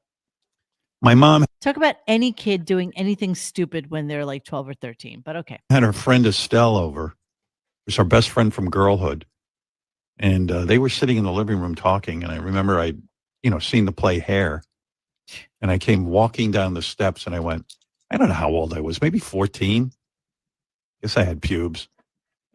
My mom Talk about any kid doing anything stupid when they're like 12 or 13, but okay. had her friend Estelle over. It was our best friend from girlhood. And they were sitting in the living room talking. And I remember I'd, seen the play Hair. And I came walking down the steps and I went, I don't know how old I was, maybe 14. Guess I had pubes.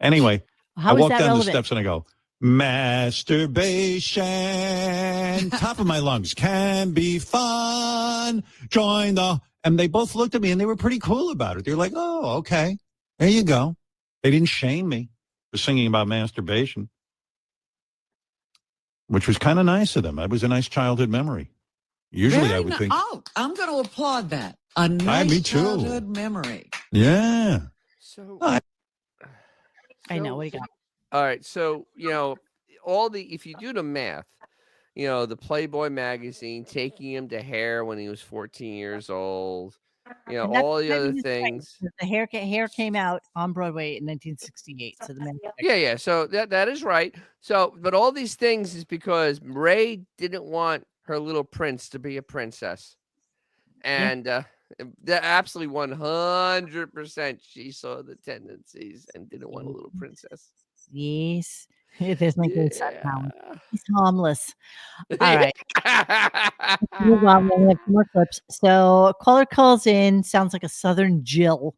Anyway, I walked down the steps and I go, masturbation, top of my lungs can be fun. Join the, and they both looked at me and they were pretty cool about it. They're like, oh, okay, there you go. They didn't shame me for singing about masturbation, which was kind of nice of them. That was a nice childhood memory. Usually I would think. Oh, I'm going to applaud that. A nice me too. childhood memory. Yeah. So I know. What do you got? All right. So, if you do the math, the Playboy magazine taking him to Hair when he was 14 years old, all the other things. Right. The Hair came out on Broadway in 1968. So Yeah. So that is right. So, but all these things is because Ray didn't want her little prince to be a princess. And that absolutely 100% she saw the tendencies and didn't want a little princess. Yes. There's my good son now. He's harmless. All right. Move on. We have more clips. So a caller calls in, sounds like a Southern Jill.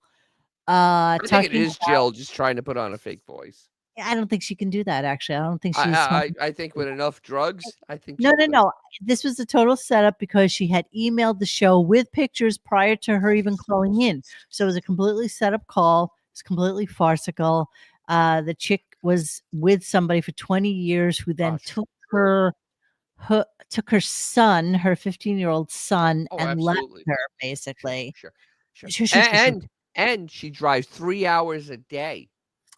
I think it is Jill just trying to put on a fake voice. I don't think she can do that, actually. I don't think she's. I think with enough drugs, I think. No. This was a total setup because she had emailed the show with pictures prior to her even calling in. So it was a completely set up call. It's completely farcical. The chick was with somebody for 20 years who then took her son, her 15-year-old son, and left her, basically. Sure. And she drives 3 hours a day.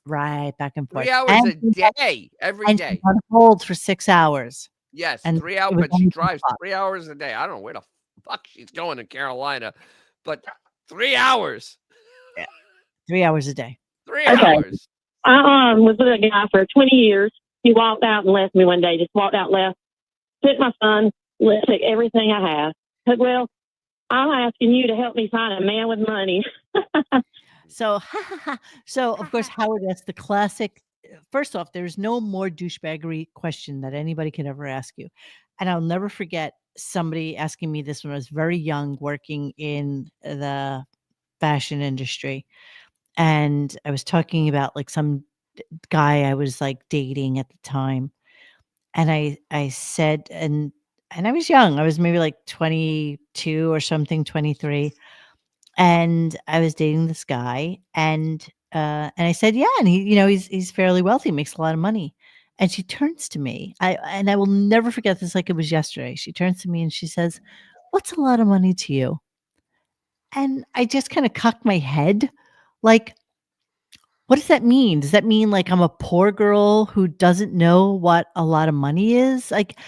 Right, back and forth. 3 hours a day, every day. She's on hold for 6 hours. Yes, and 3 hours, but she drives 3 hours a day. I don't know where the fuck she's going in Carolina, but 3 hours. Yeah, 3 hours a day. 3 hours. I was with a guy for 20 years. He walked out and left me one day. Just walked out, left. Took my son, took everything I have. Said, well, I'm asking you to help me find a man with money. So of course, Howard asked the classic. First off, there's no more douchebaggery question that anybody can ever ask you. And I'll never forget somebody asking me this when I was very young, working in the fashion industry. And I was talking about like some guy I was like dating at the time. And I said, and I was young, I was maybe like 22 or something, 23. And I was dating this guy, and I said, yeah, and he's fairly wealthy, makes a lot of money. And she turns to me, I will never forget this like it was yesterday. She turns to me and she says, "What's a lot of money to you?" And I just kind of cocked my head, like, what does that mean? Does that mean like I'm a poor girl who doesn't know what a lot of money is? Like,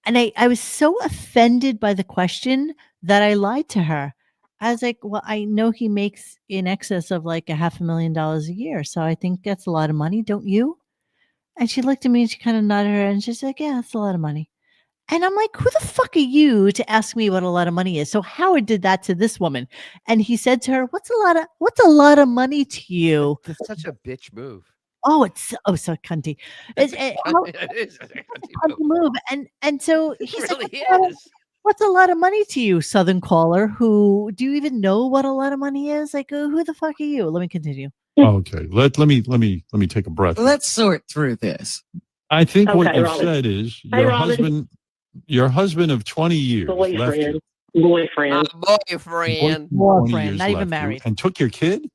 And I was so offended by the question that I lied to her. I was like, well, I know he makes in excess of like $500,000 a year. So I think that's a lot of money, don't you? And she looked at me and she kind of nodded her head and she's like, yeah, that's a lot of money. And I'm like, who the fuck are you to ask me what a lot of money is? So Howard did that to this woman. And he said to her, what's a lot of money to you? That's such a bitch move. Oh, it's so cunty. It It's is a cunty a move. And so It he's really like, is. what's a lot of money to you, Southern caller? Who do you even know what a lot of money is? Like, who the fuck are you? Let me continue. Okay, let me take a breath. Let's sort through this. I think what Okay, you Robin. said is Hey, Robin. your husband of 20 years left Boyfriend. you. Boyfriend. Boyfriend. 20 years not even left you married. and took your kid?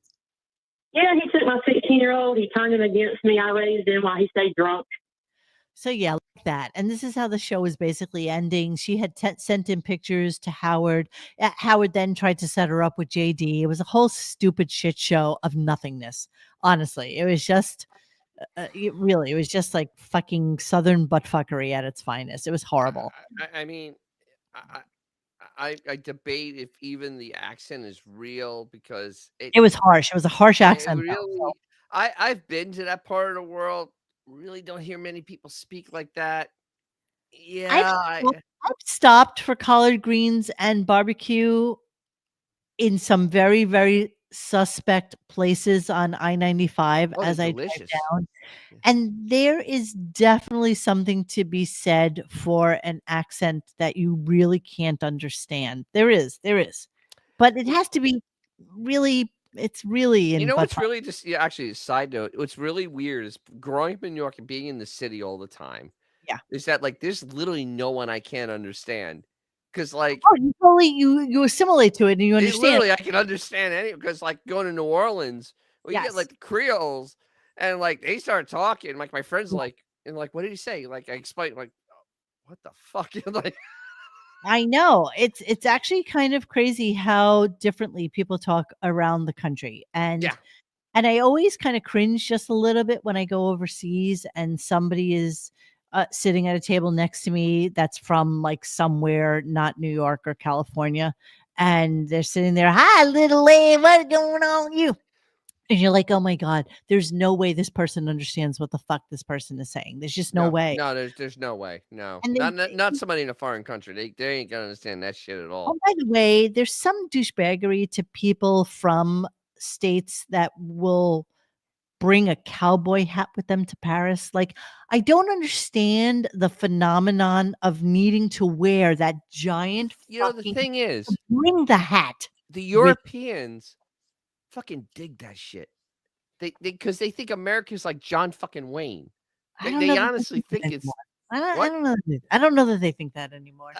Yeah, he took my 16-year-old. He turned him against me. I raised him while he stayed drunk. So yeah, like that. And this is how the show was basically ending. She had sent in pictures to Howard. Howard then tried to set her up with JD. It was a whole stupid shit show of nothingness. Honestly, it was just it was just like fucking Southern buttfuckery at its finest. It was horrible. I mean, I debate if even the accent is real because It was harsh. It was a harsh accent. Really, I've been to that part of the world. Really don't hear many people speak like that. Yeah, I've stopped for collard greens and barbecue in some very, very suspect places on I-95 as I drive down. And there is definitely something to be said for an accent that you really can't understand. There is. But it has to be really, it's really in what's really just actually a side note, what's really weird is growing up in New York and being in the city all the time. Yeah. Is that like there's literally no one I can't understand. Because like you totally you assimilate to it and you understand. Literally I can understand any because like going to New Orleans, you get like the Creoles and like they start talking. Like my friends like and like what did he say? Like I explained like what the fuck? Like I know. It's actually kind of crazy how differently people talk around the country. And I always kind of cringe just a little bit when I go overseas and somebody is sitting at a table next to me that's from like somewhere not New York or California, and they're sitting there, "Hi, little lady, what's going on with you?" And you're like, "Oh my God, there's no way this person understands what the fuck this person is saying. There's just no way." No, there's no way. No, And not somebody in a foreign country. They ain't gonna understand that shit at all. Oh, by the way, there's some douchebaggery to people from states that will bring a cowboy hat with them to Paris. Like, I don't understand the phenomenon of needing to wear that giant. The thing is, bring the hat. The Europeans fucking dig that shit. They because they think America's like John fucking Wayne. They honestly think it's. I don't know. I don't know that they think that anymore.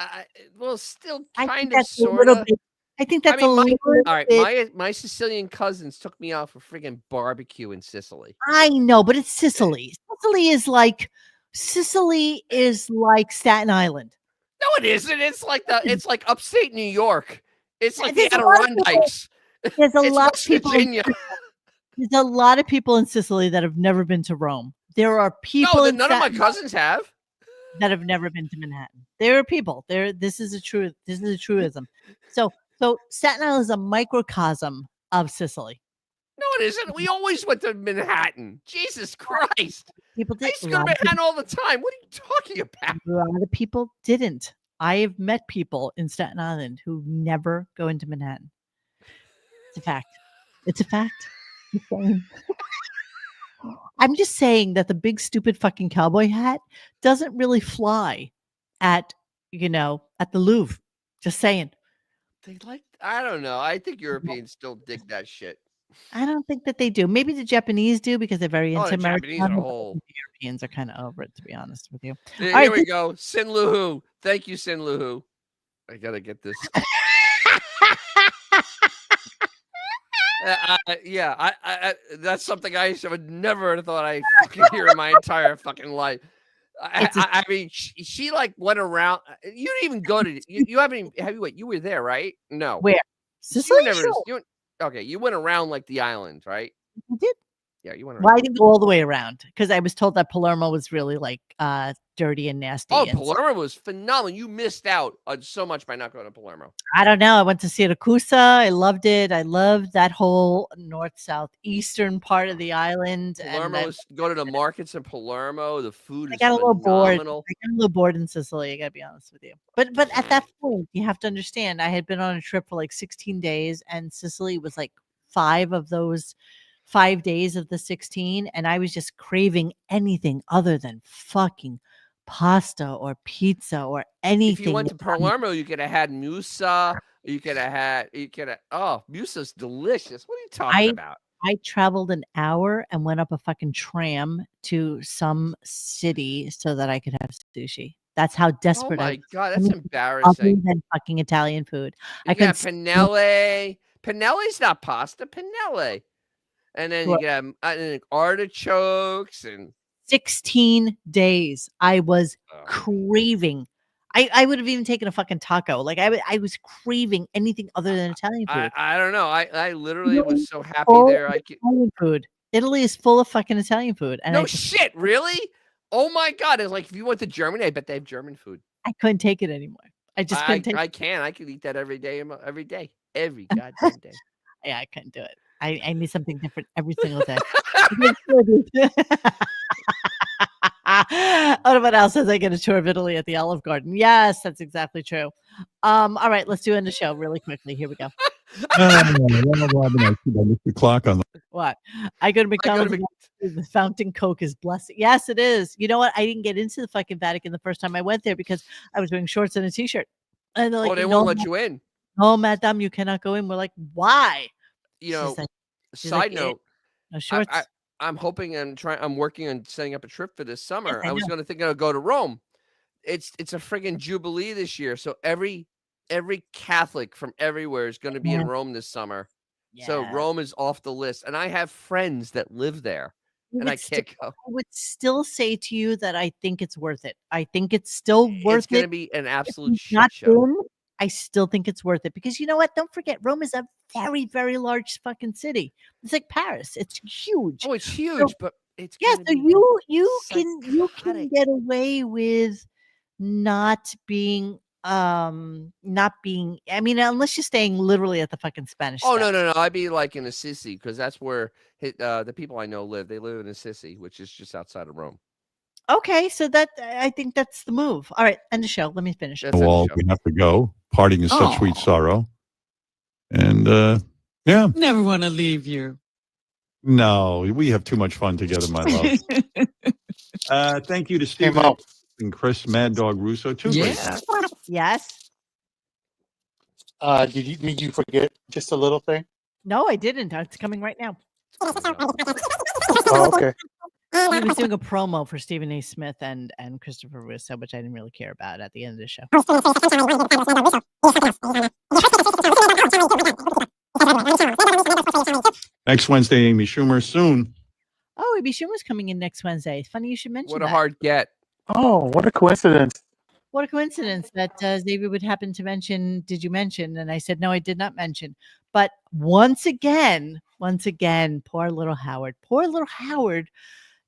Well, still I kind think of, that's sort of. I think that's all little right. bit. My Sicilian cousins took me out for friggin' barbecue in Sicily. I know, but it's Sicily. Sicily is like Staten Island. No, it isn't. It's like upstate New York. It's like the Adirondacks. There's a lot West of people. Virginia. There's a lot of people in Sicily that have never been to Rome. There are people. No, none of my cousins have. That have never been to Manhattan. There are people. This is a truism. So Staten Island is a microcosm of Sicily. No, it isn't. We always went to Manhattan. Jesus Christ. People I used to go to Manhattan all the time. What are you talking about? A lot of people didn't. I have met people in Staten Island who never go into Manhattan. It's a fact. It's a fact. I'm just saying that the big stupid fucking cowboy hat doesn't really fly at the Louvre. Just saying. I don't know. I think Europeans still dig that shit. I don't think that they do. Maybe the Japanese do because they're very into the American. Japanese are whole. The Europeans are kind of over it, to be honest with you. Here we go. Sin Luhu. Thank you, Sin Luhu. I gotta get this. That's something I would never have thought I'd fucking hear in my entire fucking life. I mean, she like went around. You didn't even go to. You haven't even. You were there, right? No. Where? Sicily. You went around like the island, right? You did. Yeah, you went around. Well, I didn't go all the way around because I was told that Palermo was really like dirty and nasty. Oh, and Palermo was phenomenal. You missed out on so much by not going to Palermo. I don't know. I went to Siracusa. I loved it. I loved that whole north, south, eastern part of the island. Palermo is go to the markets in Palermo. The food is I got a little bored. phenomenal. I got a little bored in Sicily. I got to be honest with you. But at that point, you have to understand, I had been on a trip for like 16 days, and Sicily was like 5 of those 5 days of the 16, and I was just craving anything other than fucking pasta or pizza or anything. If you went to Palermo, you could have had musa. Musa's delicious. What are you talking about? I traveled an hour and went up a fucking tram to some city so that I could have sushi. That's how desperate I was. Oh my God, that's Other embarrassing. than fucking Italian food. You got penne. Penne's not pasta. Penne. And then you get artichokes and 16 days. I was craving. I would have even taken a fucking taco. Like I was craving anything other than Italian food. I don't know. I literally was so happy Full there. Italian food. Italy is full of fucking Italian food. And no shit, really? Oh my God! It's like if you went to Germany, I bet they have German food. I couldn't take it anymore. I just couldn't take it. I can. I could eat that every day, every goddamn day. Yeah, I couldn't do it. I need something different every single day. What else says I get a tour of Italy at the Olive Garden? Yes, that's exactly true. All right, let's do end the show really quickly. Here we go. The clock on What? I go to McDonald's. The fountain Coke is blessed. Yes, it is. You know what? I didn't get into the fucking Vatican the first time I went there because I was wearing shorts and a t-shirt. And they're like, they won't let you in. No, madame, you cannot go in. We're like, why? You know, she's side like, note, no shorts. I'm hoping I'm working on setting up a trip for this summer. I was going to think I'll go to Rome. It's a friggin' jubilee this year, so every Catholic from everywhere is going to be in Rome this summer. Yeah. So Rome is off the list, and I have friends that live there, and I can't go. I would still say to you that I think it's worth it. I think it's still worth it. It's going to be an absolute shit show. I still think it's worth it because you know what? Don't forget, Rome is a very, very large fucking city. It's like Paris. It's huge. Oh, it's huge, but it's so you can get away with not being. I mean, unless you're staying literally at the fucking Spanish. Oh, no. I'd be like in Assisi because that's where the people I know live. They live in Assisi, which is just outside of Rome. Okay, so that I think that's the move. All right, end the show. Let me finish. Well, we have to go. Parting is such sweet sorrow. And yeah. Never want to leave you. No, we have too much fun together, my love. Thank you to Steve and Chris Mad Dog Russo too. Yeah. Yes. Did you forget just a little thing? No, I didn't. It's coming right now. Oh, okay. He was doing a promo for Stephen A. Smith and Christopher Russo, which I didn't really care about at the end of the show. Next Wednesday, Amy Schumer soon. Oh, Amy Schumer's coming in next Wednesday. Funny you should mention What that. a hard get. Oh, what a coincidence. What a coincidence that Xavier would happen to mention, did you mention? And I said, no, I did not mention. But once again, poor little Howard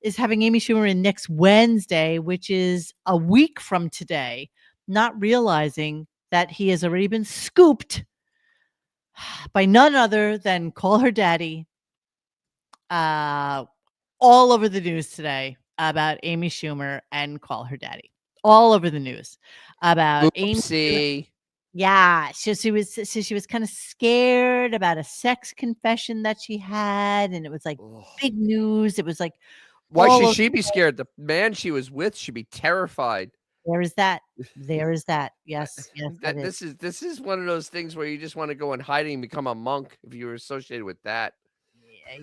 is having Amy Schumer in next Wednesday, which is a week from today, not realizing that he has already been scooped by none other than Call Her Daddy all over the news today about Amy Schumer and Call Her Daddy. All over the news about Amy. Yeah, she was kind of scared about a sex confession that she had, and it was like big news. It was like, why should she be scared? The man she was with should be terrified. There is that. Yes. This is one of those things where you just want to go in hiding and become a monk if you were associated with that.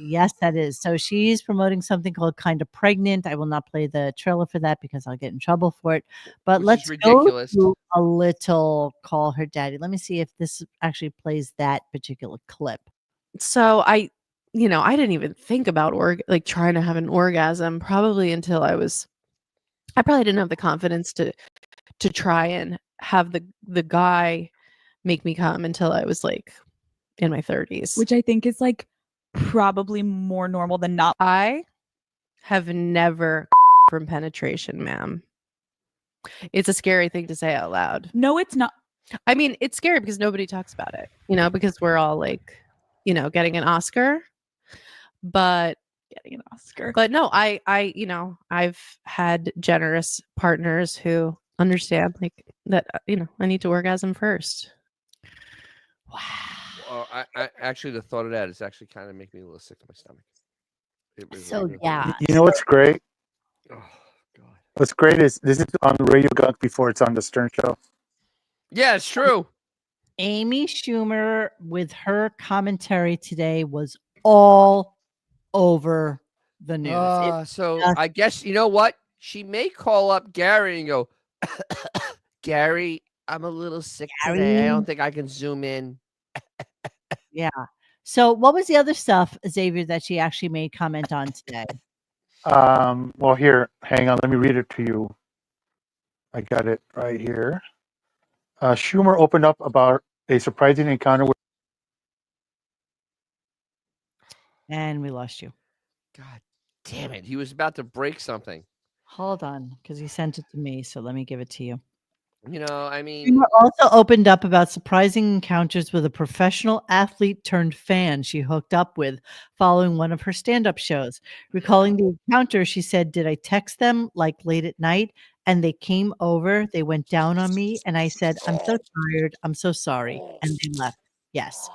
Yes, that is. So she's promoting something called Kind of Pregnant. I will not play the trailer for that because I'll get in trouble for it. But let's go to a little Call Her Daddy. Let me see if this actually plays that particular clip. So I didn't even think about trying to have an orgasm probably until I probably didn't have the confidence to try and have the guy make me come until I was like in my 30s. Which I think is like probably more normal than not. I have never from penetration, ma'am. It's a scary thing to say out loud. No, it's not. I mean, it's scary because nobody talks about it, because we're all like, getting an Oscar. But getting an Oscar. But no, I've had generous partners who understand like that, I need to orgasm first. Wow. I actually, the thought of that is actually kind of making me a little sick to my stomach. It really So is. yeah. You know what's great? Oh God. What's great is this is on RadioGunk before it's on the Stern Show. Yeah, it's true. Amy Schumer with her commentary today was all over the news. So I guess you know what? She may call up Gary and go, Gary, I'm a little sick today. I don't think I can zoom in. Yeah. So what was the other stuff, Xavier, that she actually made comment on today? Well, here, hang on. Let me read it to you. I got it right here. Schumer opened up about a surprising encounter with. And we lost you. God damn it. He was about to break something. Hold on, because he sent it to me. So let me give it to you. I mean, Schumer also opened up about surprising encounters with a professional athlete turned fan she hooked up with following one of her stand-up shows. Recalling the encounter, she said, "Did I text them like late at night and they came over, they went down on me and I said, I'm so tired, I'm so sorry." And they left. Yes.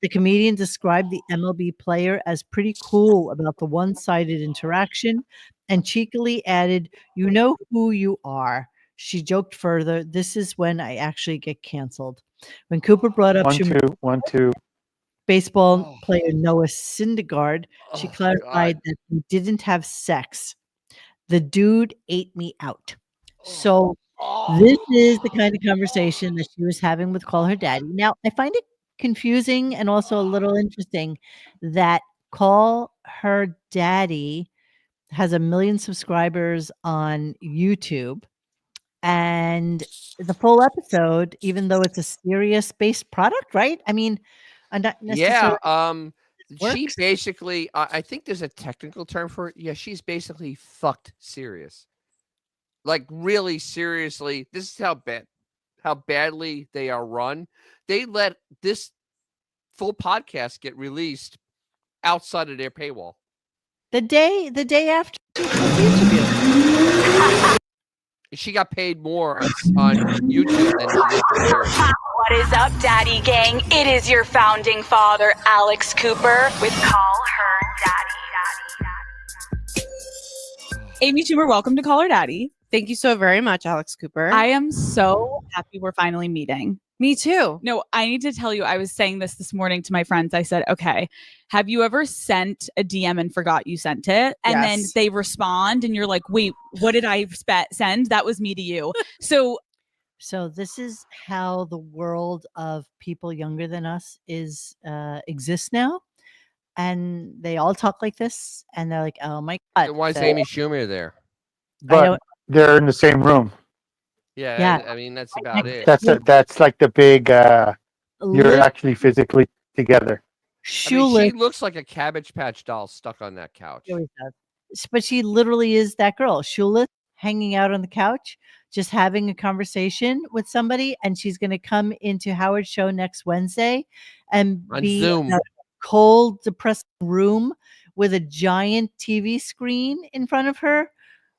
The comedian described the MLB player as pretty cool about the one-sided interaction and cheekily added, "You know who you are." She joked further, "This is when I actually get canceled." When Cooper brought up One, two. baseball player Noah Syndergaard, she clarified that he didn't have sex. "The dude ate me out." So this is the kind of conversation that she was having with Call Her Daddy. Now, I find it confusing and also a little interesting that Call Her Daddy has 1 million subscribers on YouTube. And the full episode, even though it's a serious-based product, right? I mean, I'm not necessarily she basically, I think there's a technical term for it. Yeah, she's basically fucked serious. Like really seriously. This is how badly they are run. They let this full podcast get released outside of their paywall. The day after the interview. She got paid more on YouTube than she did for air. What is up, Daddy Gang? It is your founding father, Alex Cooper, with Call Her Daddy. Amy Schumer, welcome to Call Her Daddy. Thank you so very much, Alex Cooper. I am so happy we're finally meeting. Me too. No, I need to tell you, I was saying this morning to my friends. I said, okay, have you ever sent a DM and forgot you sent it? And then they respond and you're like, wait, what did I send? That was me to you. So this is how the world of people younger than us exists now. And they all talk like this. And they're like, oh my God. Then why is Amy Schumer there? But they're in the same room. Yeah. I mean, that's about it. That's like the big, you're actually physically together. I mean, she looks like a Cabbage Patch doll stuck on that couch. But she literally is that girl. Shula hanging out on the couch, just having a conversation with somebody. And she's going to come into Howard's show next Wednesday and On be Zoom. in a cold, depressing room with a giant TV screen in front of her.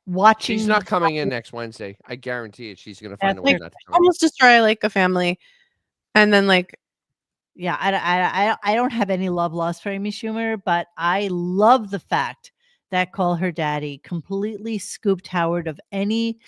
Watching. She's not coming in next Wednesday. I guarantee it. She's going to find a way not to come. Almost destroy like a family, and then like, yeah, I don't have any love lost for Amy Schumer, but I love the fact that Call Her Daddy completely scooped Howard of any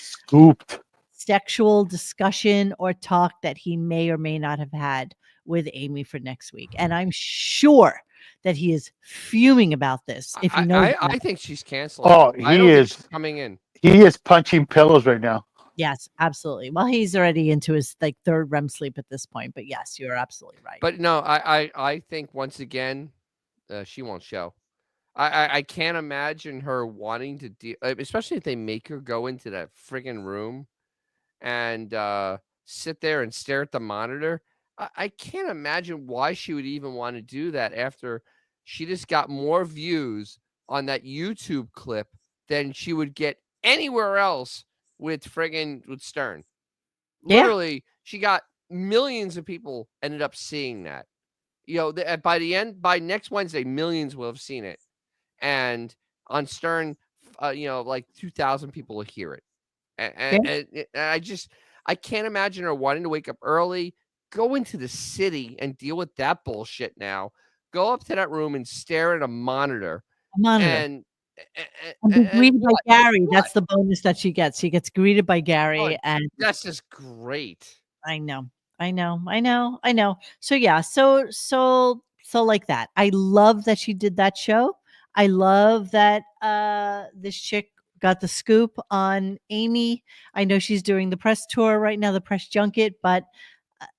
sexual discussion or talk that he may or may not have had with Amy for next week, and I'm sure that he is fuming about this. If you know, I think she's canceled. Oh, I don't think she's coming in. He is punching pillows right now. Yes, absolutely. Well, he's already into his third REM sleep at this point. But yes, you're absolutely right. But no, I think once again, she won't show. I can't imagine her wanting to deal, especially if they make her go into that friggin' room and sit there and stare at the monitor. I can't imagine why she would even want to do that after she just got more views on that YouTube clip than she would get anywhere else with Stern. Yeah. Literally, she got millions of people ended up seeing that. By next Wednesday, millions will have seen it. And on Stern, like 2,000 people will hear it. And I can't imagine her wanting to wake up early, go into the city and deal with that bullshit now. Go up to that room and stare at a monitor. And be greeted by Gary. That's the bonus that she gets. She gets greeted by Gary, and that's just great. I know. So yeah, so like that. I love that she did that show. I love that this chick got the scoop on Amy. I know she's doing the press tour right now, the press junket, but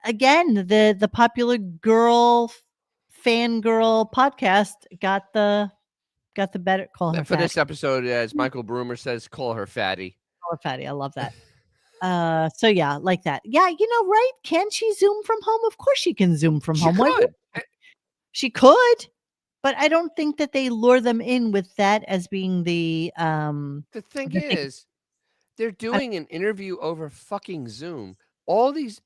again, the popular fangirl podcast got the better. Call her for fatty. This episode, as Michael Broomer says, call her fatty. Call her fatty. I love that. So yeah, like that. Yeah, right? Can she Zoom from home? Of course she can Zoom from home. She could, but I don't think that they lure them in with that as being the thing is, they're doing an interview over fucking Zoom.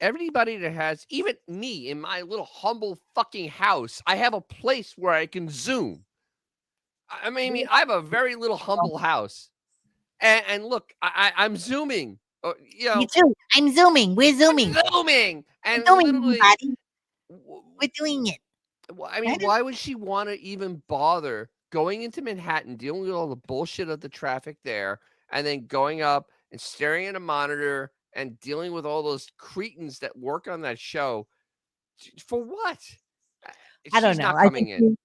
Everybody that has, even me in my little humble fucking house, I have a place where I can Zoom. I mean, I have a very little humble house. And look, I'm Zooming. Me too. I'm Zooming. We're Zooming. And literally, we're doing it. I mean, why would she want to even bother going into Manhattan, dealing with all the bullshit of the traffic there, and then going up and staring at a monitor and dealing with all those cretins that work on that show? For what? I don't She's know. Not coming in.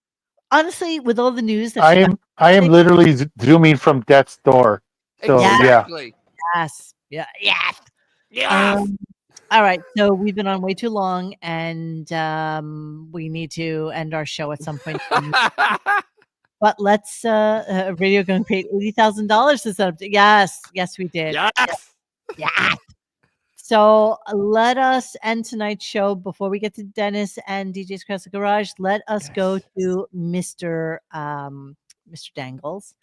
Honestly, with all the news that I am literally Zooming from death's door. So exactly. Yes. Yeah. Yes. All right. So we've been on way too long, and we need to end our show at some point. But let's RadioGunk paid $80,000 to set up. Yes, we did. Yes. So let us end tonight's show before we get to Dennis and DJ's Classic Garage. Let us go to Mr. Dangles.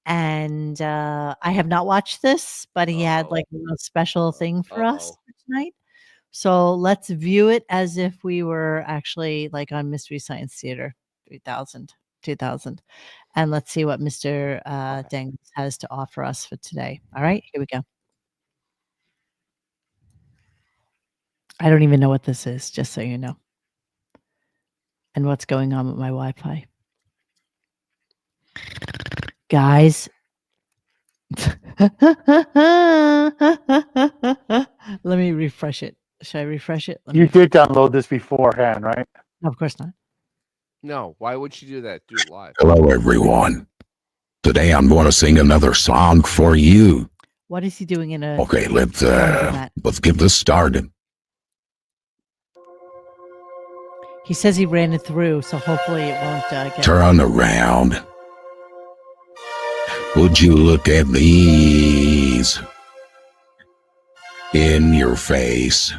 And I have not watched this, but he had like a special thing for us tonight. So let's view it as if we were actually like on Mystery Science Theater 2000. And let's see what Mr. Dangles has to offer us for today. All right, here we go. I don't even know what this is, just so you know. And what's going on with my Wi-Fi. Guys. Let me refresh it. Should I refresh it? You did download this beforehand, right? No, of course not. No, why would she do that? Do it live. Hello, everyone. Today I'm going to sing another song for you. What is he doing in a... Okay, let's get this started. He says he ran it through, so hopefully it won't get... Turn around. Would you look at these in your face?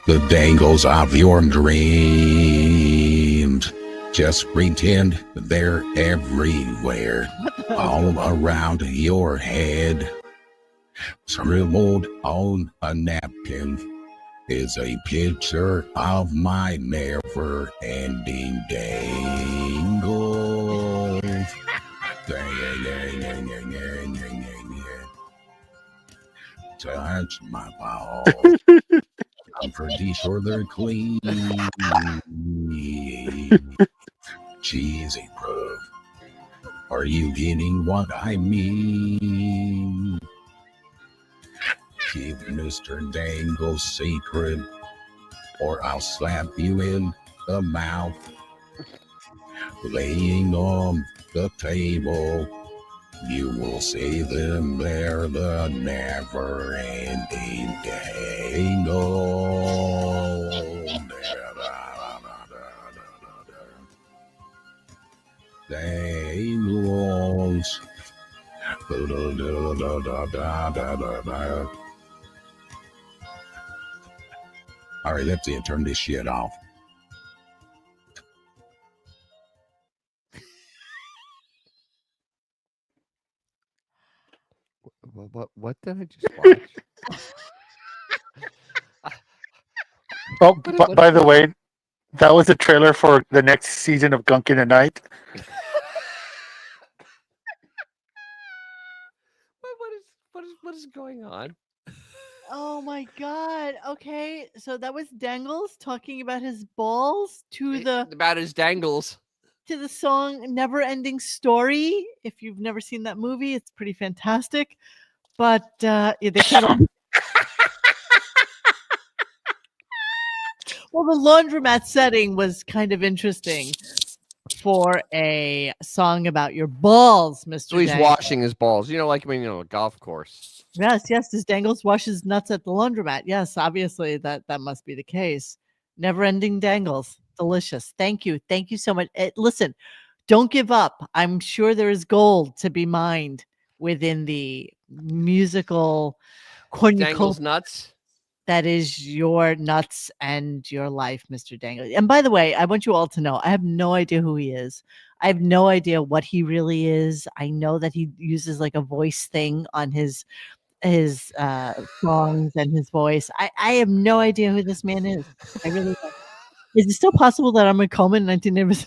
The dangles of your dreams. Just pretend they're everywhere, all around your head. Scribbled on a napkin is a picture of my never-ending dangles. Touch my balls. I'm pretty sure they're clean. Cheesy proof. Are you getting what I mean? Keep Mr. Dangle's secret, or I'll slap you in the mouth. Laying on the table, you will see them there, the never-ending dangle. Dangles. All right, that's it. Turn this shit off. What did I just watch? Oh, by the way, that was a trailer for the next season of Gunk in the Night. What is going on? Oh my God. Okay. So that was Dangles talking about his balls About his dangles. to the song Never Ending Story. If you've never seen that movie, it's pretty fantastic. But they kind of well, the laundromat setting was kind of interesting for a song about your balls, Mr. So he's Dangles. washing his balls. Like when a golf course. Yes, does Dangles wash his nuts at the laundromat? Yes, obviously that must be the case. Never ending Dangles. Delicious. Thank you so much. Listen, don't give up. I'm sure there is gold to be mined within the musical cornucopia Dangles nuts. that is your nuts and your life, Mr. Dangles. And by the way, I want you all to know I have no idea who he is. I have no idea what he really is. I know that he uses like a voice thing on his songs and his voice. I have no idea who this man is. I really don't. Is it still possible that I'm a coma in 1987?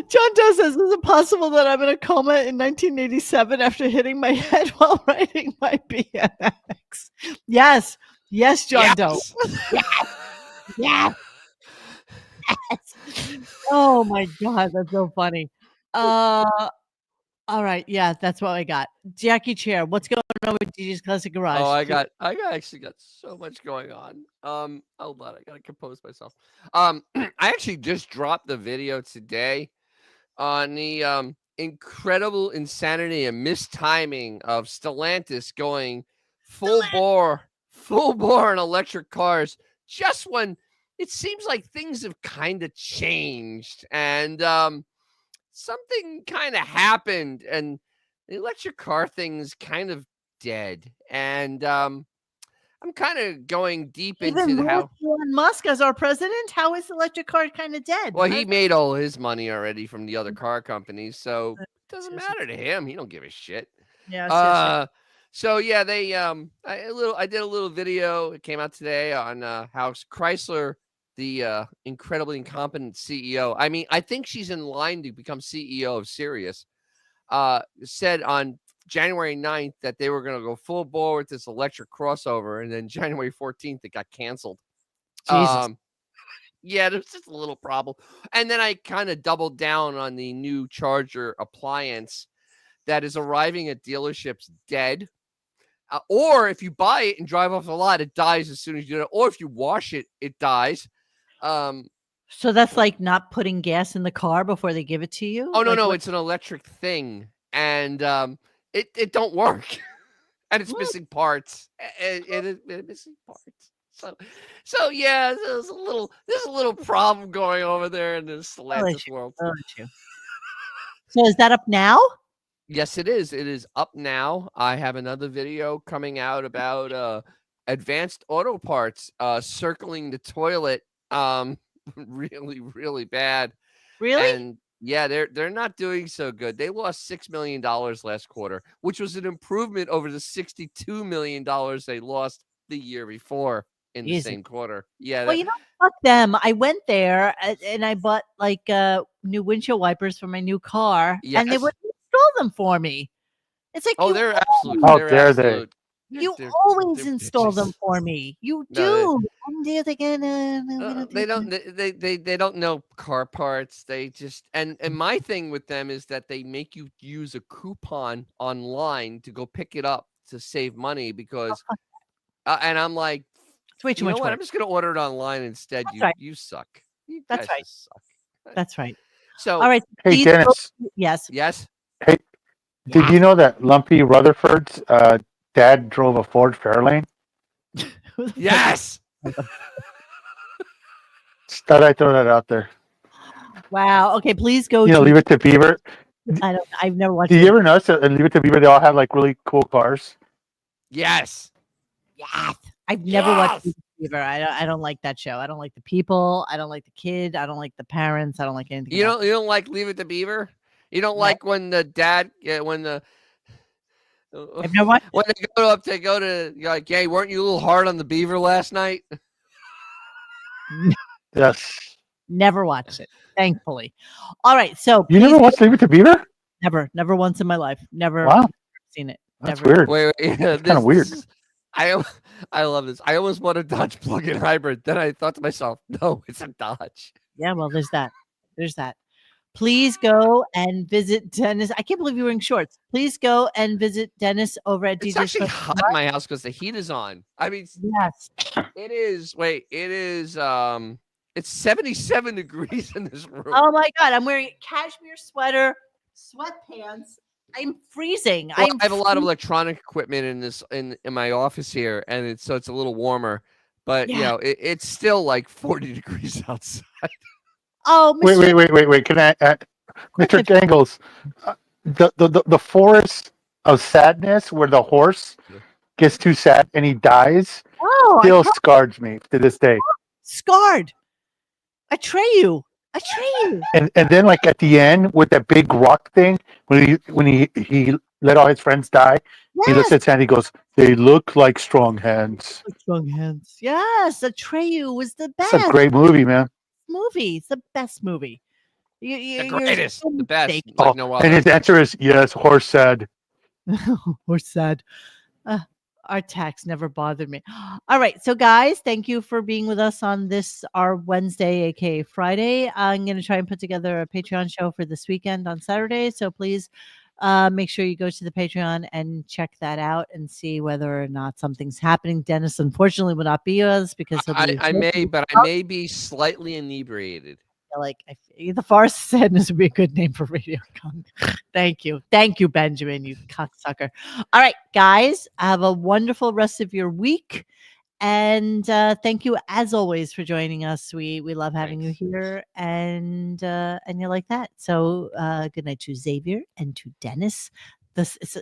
John Doe says, is it possible that I'm in a coma in 1987 after hitting my head while riding my BMX? Yes, John Doe. Yes. Oh my God, that's so funny. All right, yeah, that's what I got. Jackie Chair, what's going on with DJ's Classic Garage? Oh, I actually got so much going on. Hold on, I gotta compose myself. I actually just dropped the video today on the incredible insanity and mistiming of Stellantis going full bore on electric cars just when it seems like things have kind of changed and something kind of happened and the electric car thing's kind of dead. And I'm kind of going deep into how Elon Musk as our president. How is electric car kind of dead? well he made all his money already from the other car companies, so it doesn't matter to him. He don't give a shit. Yeah. So yeah, they I did a little video. It came out today on how Chrysler, the incredibly incompetent CEO. I mean, I think she's in line to become CEO of Sirius. Said on January 9th that they were going to go full bore with this electric crossover, and then January 14th it got canceled. Jesus. Yeah, there's just a little problem. And then I kind of doubled down on the new Charger appliance that is arriving at dealerships dead. Or if you buy it and drive off the lot, it dies as soon as you do it. Or if you wash it, it dies. So that's like not putting gas in the car before they give it to you? Oh, no, Like, no, what- it's an electric thing. And it don't work. And it's missing parts. It's missing parts. So yeah, there's a little problem going over there in this Stellantis world. So is that up now? Yes, it is. It is up now. I have another video coming out about advanced auto parts circling the toilet really, really bad. Really? And yeah, they're not doing so good. They lost $6 million last quarter, which was an improvement over the $62 million they lost the year before in the Easy. same quarter. Yeah. Well, fuck them. I went there and I bought like new windshield wipers for my new car, and they Yes. wouldn't install them for me. It's like they're absolute. How they're dare they? absolute- You they're- always they're install bitches. them for me. You No, do. And they're like, no, They don't. They don't know car parts. They just and my thing with them is that they make you use a coupon online to go pick it up to save money because. And I'm like, it's way too you know much what? work. I'm just gonna order it online instead. That's You right. you suck. You That's guys right. just suck. That's right. So all right. Hey, these Dennis. folks- yes. Yes. Hey, did you know that Lumpy Rutherford's dad drove a Ford Fairlane? Yes. Just thought I'd throw that out there. Wow. Okay. Please go. You know, to Leave It to Beaver. I've never watched. Do you ever notice that in Leave It to Beaver they all have like really cool cars? Yes. Yes. I've never watched Beaver. I don't like that show. I don't like the people. I don't like the kid. I don't like the parents. I don't like anything. You about don't like Leave It to Beaver? You don't like when the dad, when the I've never watched when they go to like, hey, weren't you a little hard on the beaver last night? Yes. Never watched it, thankfully. All right, so You never watched Leave It to Beaver? Never once in my life. Never Wow. seen it. That's Never. weird. Wait, That's kind of weird. I love this. I almost bought a Dodge plug-in hybrid. Then I thought to myself, no, it's a Dodge. Yeah, well, there's that. There's that. Please go and visit Dennis. I can't believe you're wearing shorts. Please go and visit Dennis over at It's DJ. actually hot in my house because the heat is on. I mean, yes, it is. Wait, it is. It's 77 degrees in this room. Oh my God, I'm wearing a cashmere sweater, sweatpants. I'm freezing. Well, I have a lot of electronic equipment in my office here, and it's a little warmer. But you know, it's still like 40 degrees outside. Oh, wait. Can I, Mr. Dangles, the forest of sadness where the horse gets too sad and he dies still scars me to this day. Scarred. Atreyu. And then like at the end with that big rock thing when he let all his friends die, he looks at Sandy, he goes, "They look like strong hands." Strong hands. Yes, Atreyu was the best. It's a great movie, man. It's the best movie. The greatest, the best. Oh, Like no other. and his answer is yes, horse said. Horse said. Our tax never bothered me. All right. So, guys, thank you for being with us on our Wednesday, aka Friday. I'm going to try and put together a Patreon show for this weekend on Saturday. So please make sure you go to the Patreon and check that out and see whether or not something's happening. Dennis, unfortunately, will not be with us because I may be slightly inebriated. The Farce Sadness would be a good name for RadioGunk. Thank you, Benjamin, you cocksucker. All right, guys, have a wonderful rest of your week, and thank you as always for joining us. We love having you here, and you like that. So good night to Xavier and to Dennis.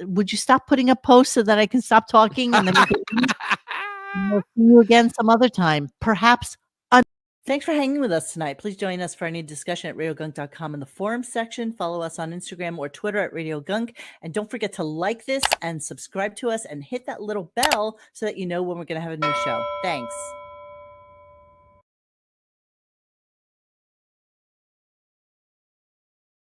Would you stop putting up posts so that I can stop talking, and then we'll see you again some other time, perhaps. Thanks for hanging with us tonight. Please join us for any discussion at RadioGunk.com in the forum section. Follow us on Instagram or Twitter at RadioGunk. And don't forget to like this and subscribe to us and hit that little bell so that you know when we're going to have a new show. Thanks.